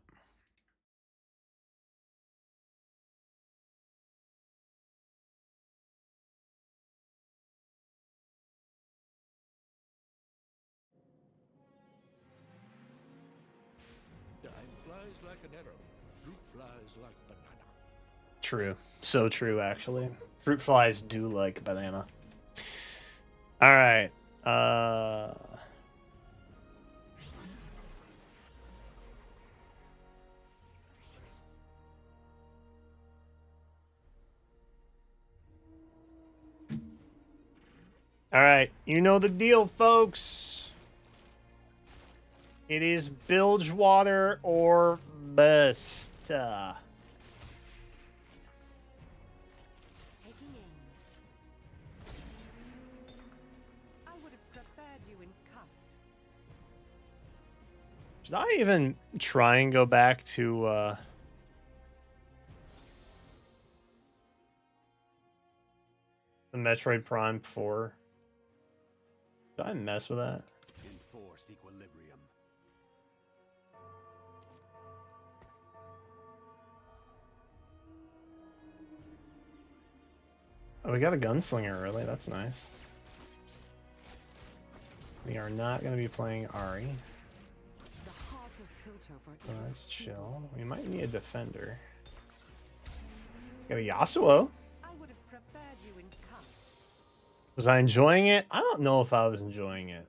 Time flies like an arrow. Fruit flies like banana. True. So true, actually. Fruit flies do like banana. Alright. Alright, you know the deal, folks. It is Bilgewater or bust. Taking aim. I would have preferred you in cuffs. Should I even try and go back to the Metroid Prime 4? Did I mess with that? Enforced equilibrium. Oh, we got a gunslinger early. That's nice. We are not going to be playing Ari. The heart of Piltover So is that's its people. chill. We might need a defender. Got a Yasuo. I would have preferred you in cuffs. Was I enjoying it? I don't know if I was enjoying it.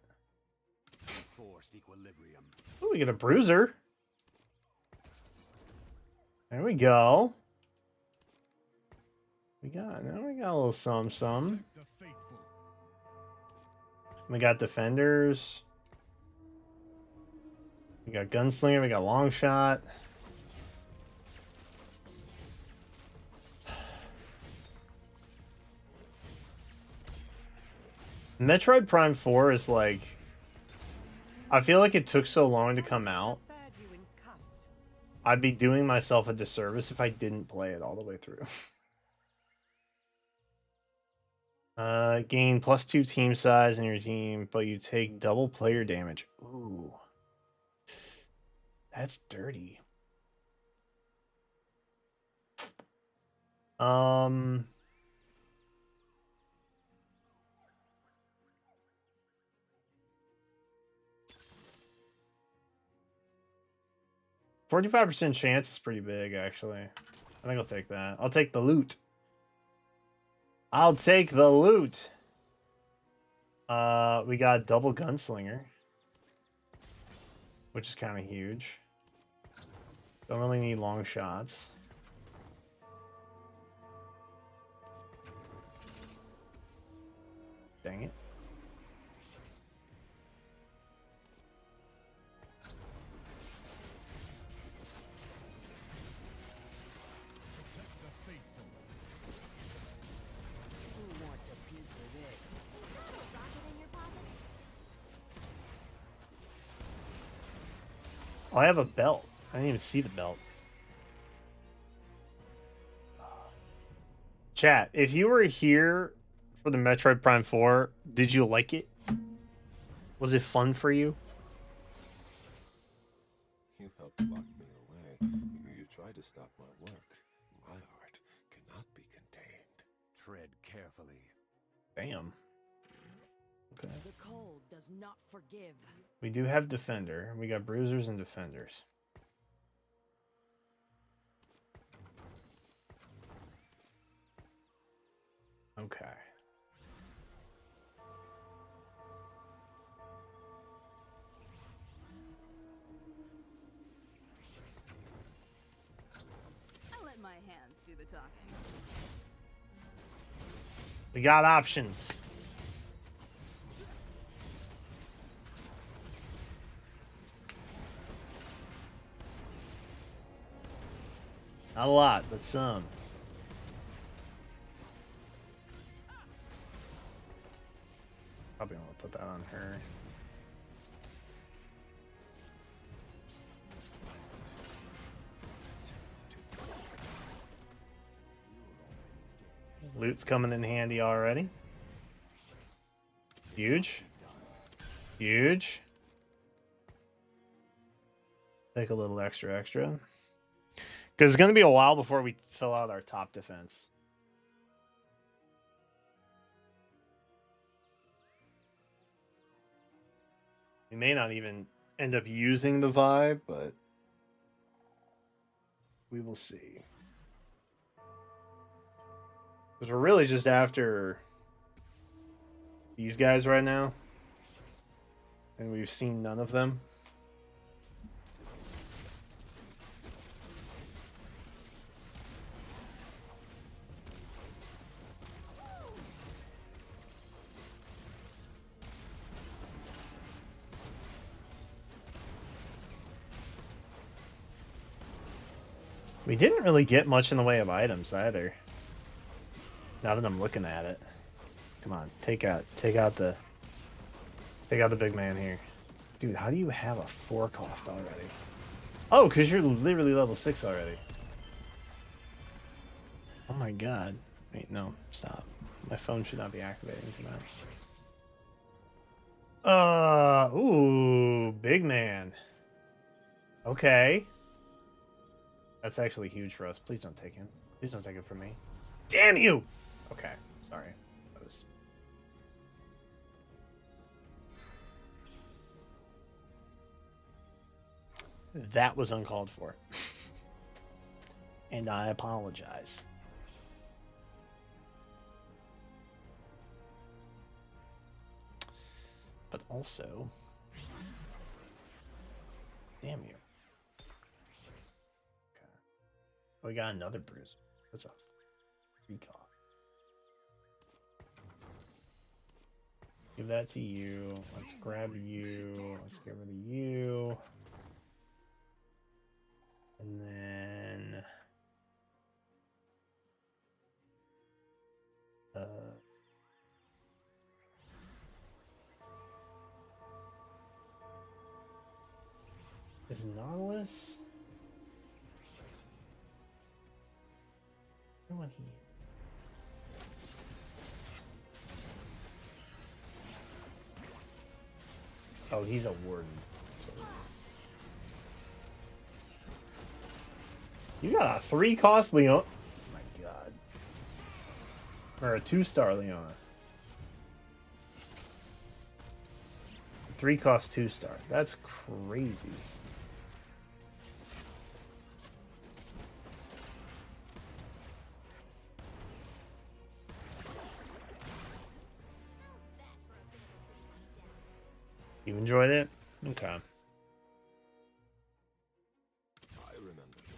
Enforced equilibrium. Oh, we get a bruiser. There we go. Now we got a little some. The faithful. We got defenders. We got gunslinger. We got long shot. Metroid Prime 4 is like, I feel like it took so long to come out Preferred you in cuffs. I'd be doing myself a disservice if I didn't play it all the way through. Gain +2 team size in your team, but you take double player damage. Ooh. That's dirty. 45% chance is pretty big, actually. I think I'll take that. I'll take the loot. I'll take the loot. We got double gunslinger, which is kind of huge. Don't really need long shots. Dang it. Who wants a piece of this? Rocket in your pocket? Oh, I have a belt. I didn't even see the belt. Chat, if you were here for the Metroid Prime 4, did you like it? Was it fun for you? You helped lock me away. You tried to stop my work. My heart cannot be contained. Tread carefully. Damn. Okay. The cold does not forgive. We do have Defender. We got Bruisers and Defenders. Okay. I'll let my hands do the talking. We got options. Not a lot, but some. Probably want to put that on her. Loot's coming in handy already. Huge. Huge. Take a little extra. Because it's going to be a while before we fill out our top defense. We may not even end up using the vibe, but we will see. Because we're really just after these guys right now. And we've seen none of them. We didn't really get much in the way of items either. Now that I'm looking at it. Come on, take out the big man here. Dude, how do you have a 4 cost already? Oh, because you're literally level 6 already. Oh my god. Wait, no, stop. My phone should not be activating for that. Ooh, big man. Okay. That's actually huge for us. Please don't take him. Please don't take it from me. Damn you! Okay, sorry. That was uncalled for. And I apologize. But also... Damn you. Okay. We got another bruise. What's up? Recall. Give that to you. Let's grab you. Let's get rid of you. And then... Is Nautilus? When he... Oh, he's a warden. That's what you got a 3-cost Leon. Oh my god. Or a 2-star Leona. 3-cost 2-star. That's crazy. You enjoyed it? Okay. I remember your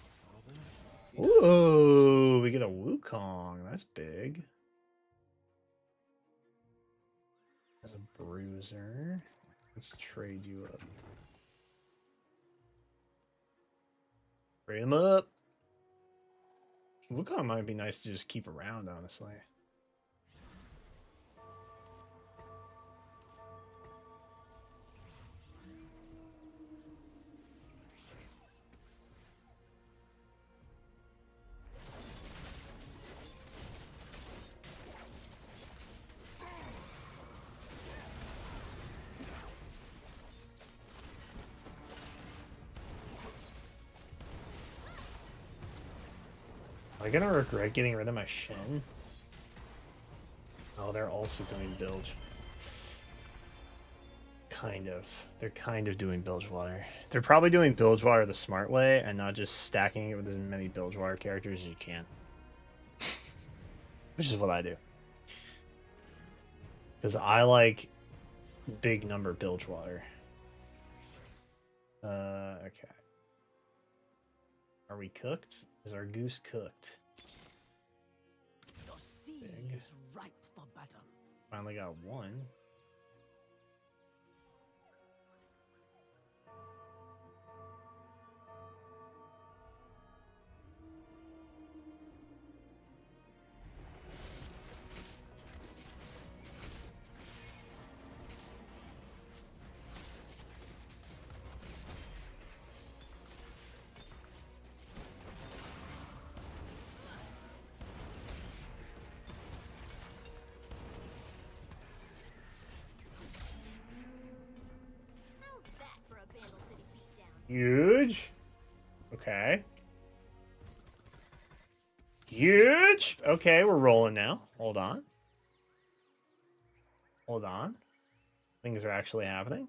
father. Ooh, we get a Wukong. That's big. As a bruiser. Let's trade you up. Trade him up. Wukong might be nice to just keep around, honestly. Am I gonna regret getting rid of my Shen? Oh, they're also doing Bilge. Kind of. They're kind of doing Bilgewater. They're probably doing Bilgewater the smart way and not just stacking it with as many Bilgewater characters as you can. Which is what I do. Because I like big number Bilgewater. Okay. Are we cooked? Is our goose cooked? The sea Big. is ripe for battle. Finally got one. How's that for a Bandle City beatdown? Huge. Okay. Huge. Okay, we're rolling now. Hold on. Hold on. Things are actually happening.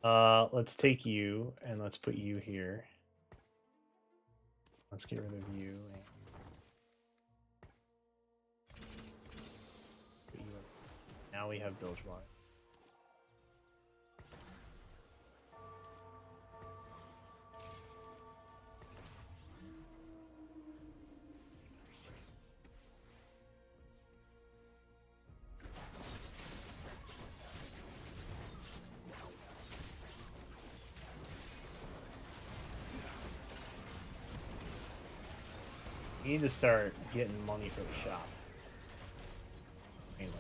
Let's take you and let's put you here. Let's get rid of you. Put you up. Now we have Bilgewater. We need to start getting money for the shop. Anyway.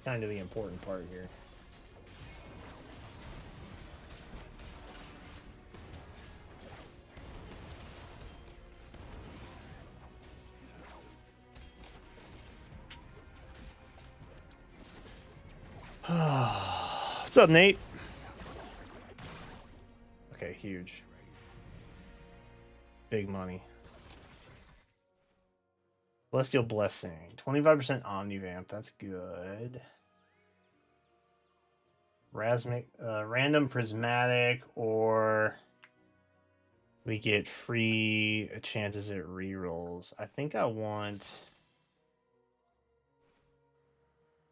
Kind of the important part here. What's up, Nate? Okay, huge. Big money. Celestial Blessing. 25% Omnivamp. That's good. Random Prismatic, or we get free chances at rerolls. I think I want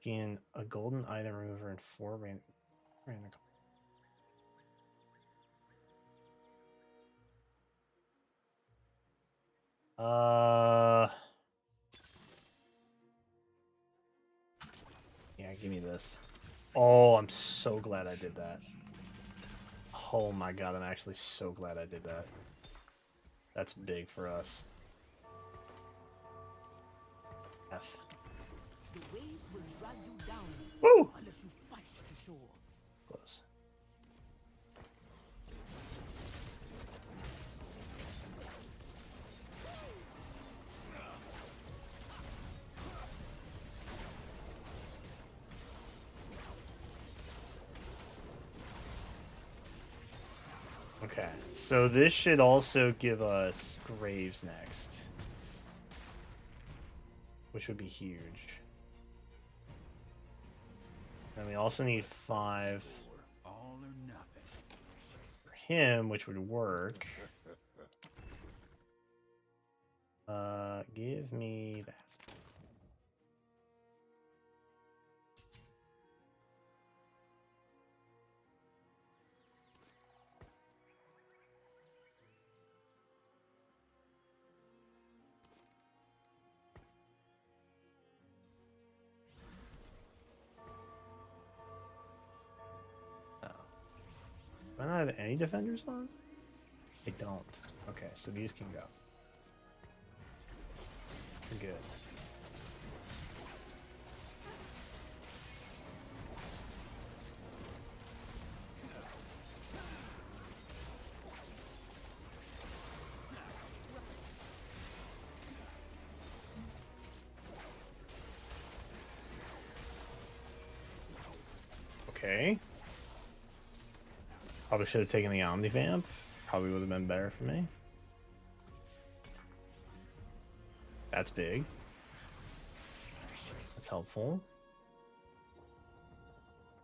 again a golden item remover and 4 random. Yeah, give me this. Oh, I'm so glad I did that. Oh my god, I'm actually so glad I did that. That's big for us. F. The waves will drag you down Woo! unless you fight to shore. Close. Okay, so this should also give us Graves next, which would be huge. And we also need 5 All or nothing. for him, which would work. Give me that. Do I not have any defenders on? I don't. Okay, so these can go. We're good. Okay. Probably should have taken the Omnivamp. Probably would have been better for me. That's big. That's helpful.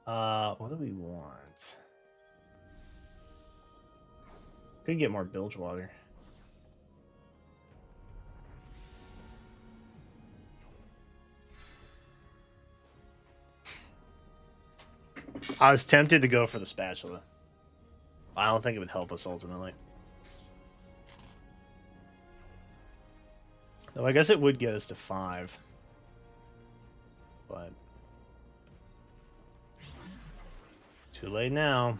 What do we want? Could get more Bilgewater. I was tempted to go for the spatula. I don't think it would help us ultimately. Though I guess it would get us to 5. But too late now.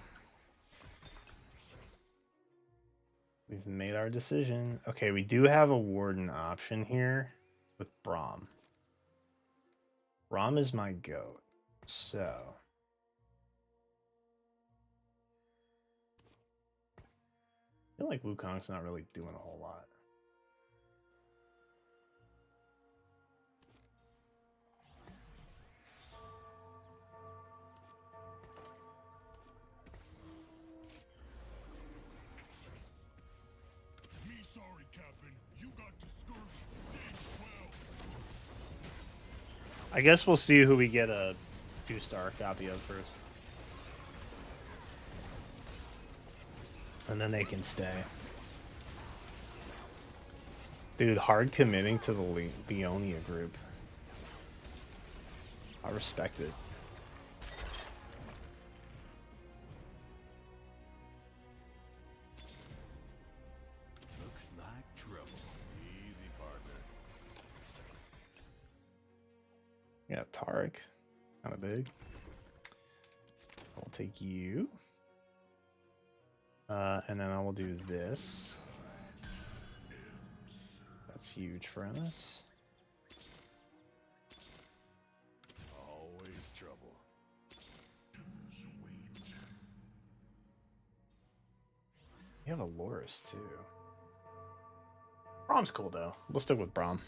We've made our decision. Okay, we do have a Warden option here with Braum. Braum is my goat. So I feel like Wukong's not really doing a whole lot. Me sorry, Captain. You got discouraged. Stage 12. I guess we'll see who we get a 2-star copy of first. And then they can stay. Dude, hard committing to the Leonia group. I respect it. Looks like trouble. Easy, partner. Yeah, Tarek. Kind of big. I'll take you. And then I will do this. That's huge for us. Always trouble. You have a Loris too. Braum's cool though. We'll stick with Braum.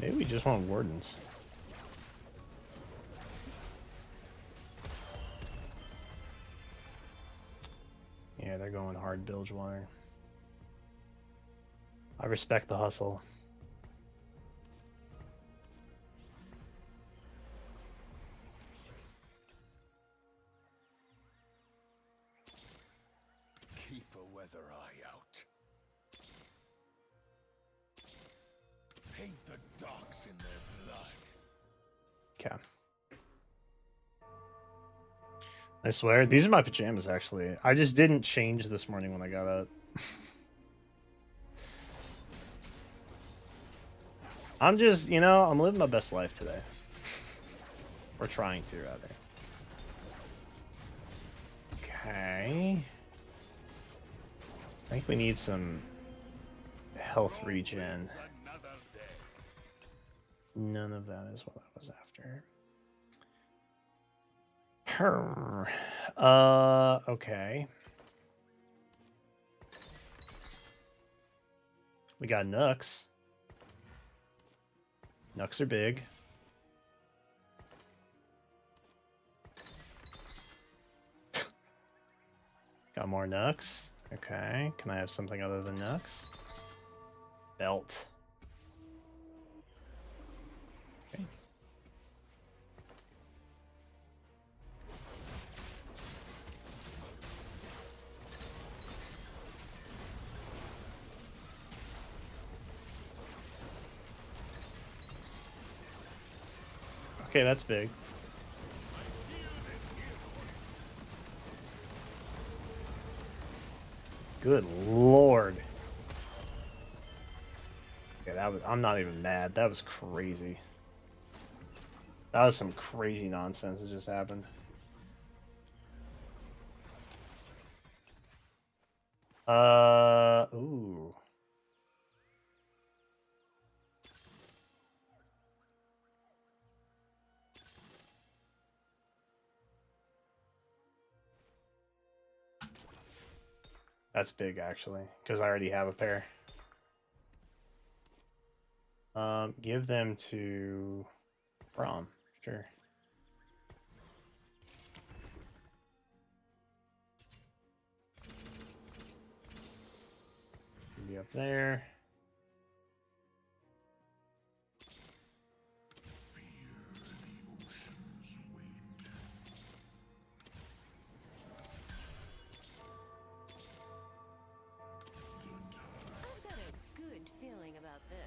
Maybe we just want Wardens. Yeah, they're going hard Bilgewater. I respect the hustle. Keep a weather eye out. Paint the dogs in their blood. Okay. I swear, these are my pajamas actually. I just didn't change this morning when I got up. I'm just, you know, I'm living my best life today. Or trying to, rather. Okay. I think we need some health regen. Another day. None of that is what I was after. Okay. We got Nooks. Nooks are big. Got more Nooks. Okay. Can I have something other than Nooks? Belt. Okay. Okay, that's big. Good lord. Okay, that was, I'm not even mad. That was crazy. That was some crazy nonsense that just happened. Ooh. That's big, actually, because I already have a pair. Give them to Braum, sure. Be up there. I've got a good feeling about this.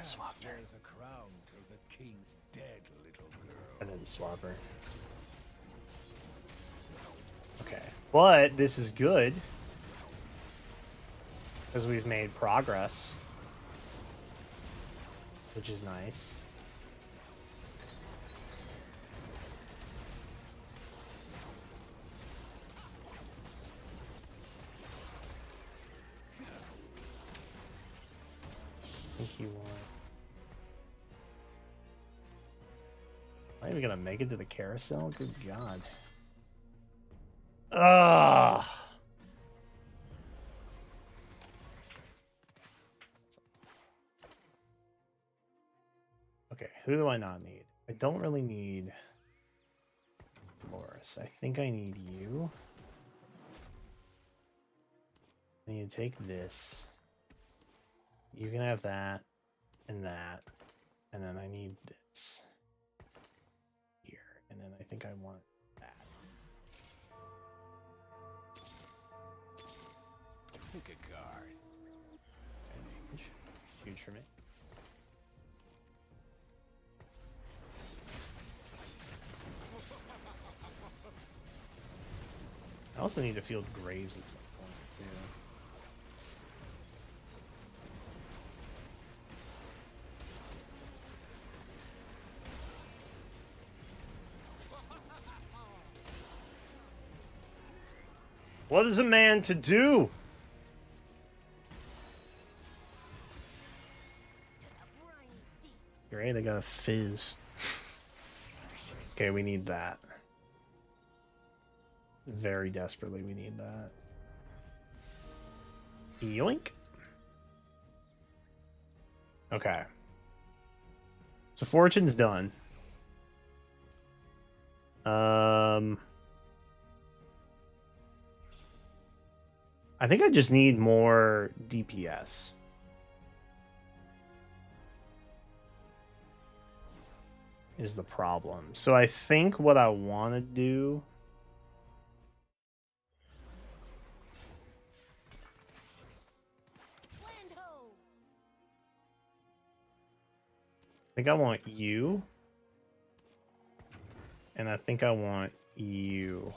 Swap her. There's a crown till the king's dead, little girl. And then swap her. Okay, but this is good because we've made progress, which is nice. I think you want. Am I even gonna make it to the carousel? Good God. Ah. Okay, who do I not need? I don't really need Loris. I think I need you. I need to take this. You can have that and that. And then I need this here. And then I think I want that. Pick a card. 10 damage. Huge for me. I also need to field Graves at some point, too. What is a man to do? Great, I got a fizz. Okay, we need that. Very desperately, we need that. Yoink. Okay. So Fortune's done. I think I just need more DPS. Is the problem. So I think what I want to do... I think I want you. And I think I want you.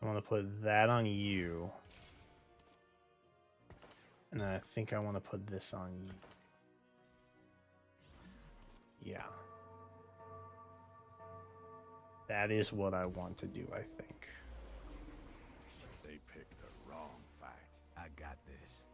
I want to put that on you. And then I think I want to put this on you. Yeah. That is what I want to do, I think. They picked the wrong fight. I got this.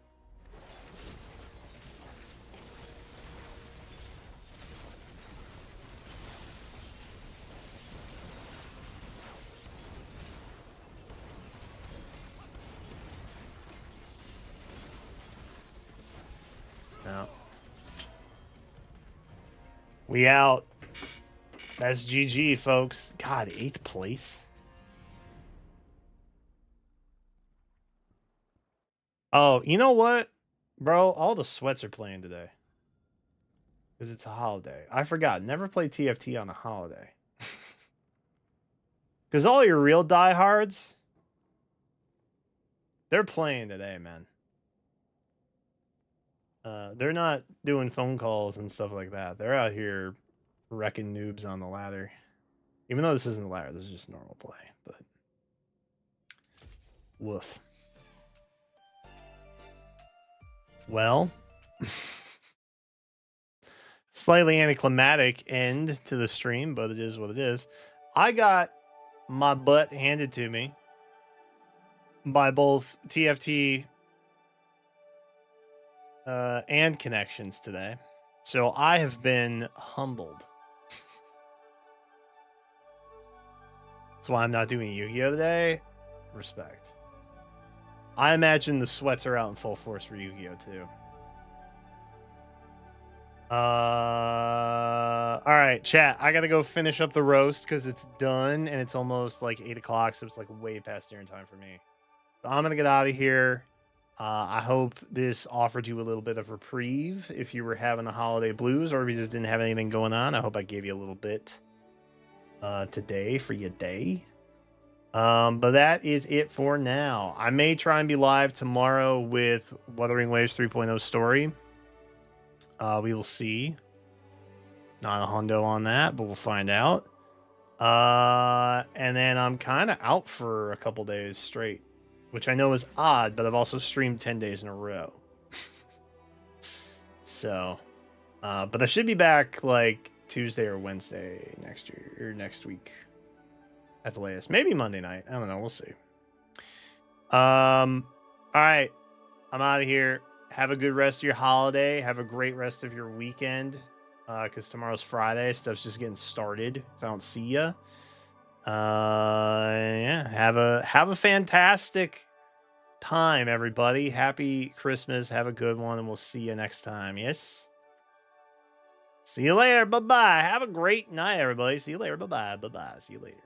out. We out. That's GG, folks. God, 8th place. Oh, you know what? Bro, all the sweats are playing today. Because it's a holiday. I forgot. Never play TFT on a holiday. Because all your real diehards, they're playing today, man. They're not doing phone calls and stuff like that. They're out here wrecking noobs on the ladder. Even though this isn't the ladder, this is just normal play. But woof. Well, slightly anticlimactic end to the stream, but it is what it is. I got my butt handed to me by both TFT and connections today. So I have been humbled. That's why I'm not doing Yu-Gi-Oh! Today. Respect. I imagine the sweats are out in full force for Yu-Gi-Oh! Too. Alright, chat. I gotta go finish up the roast because it's done and it's almost like 8 o'clock, so it's like way past dinner time for me. So I'm gonna get out of here. I hope this offered you a little bit of reprieve if you were having the holiday blues or if you just didn't have anything going on. I hope I gave you a little bit today for your day. But that is it for now. I may try and be live tomorrow with Wuthering Waves 3.0 story. We will see. Not a hundo on that, but we'll find out. And then I'm kind of out for a couple days straight, which I know is odd, but I've also streamed 10 days in a row. So, but I should be back like Tuesday or Wednesday next week at the latest. Maybe Monday night. I don't know. We'll see. All right. I'm out of here. Have a good rest of your holiday. Have a great rest of your weekend. Because tomorrow's Friday. Stuff's just getting started. If I don't see ya. Yeah. Have a fantastic time, everybody. Happy Christmas. Have a good one, and we'll see you next time. Yes. See you later. Bye-bye. Have a great night, everybody. See you later. Bye-bye. Bye-bye. See you later.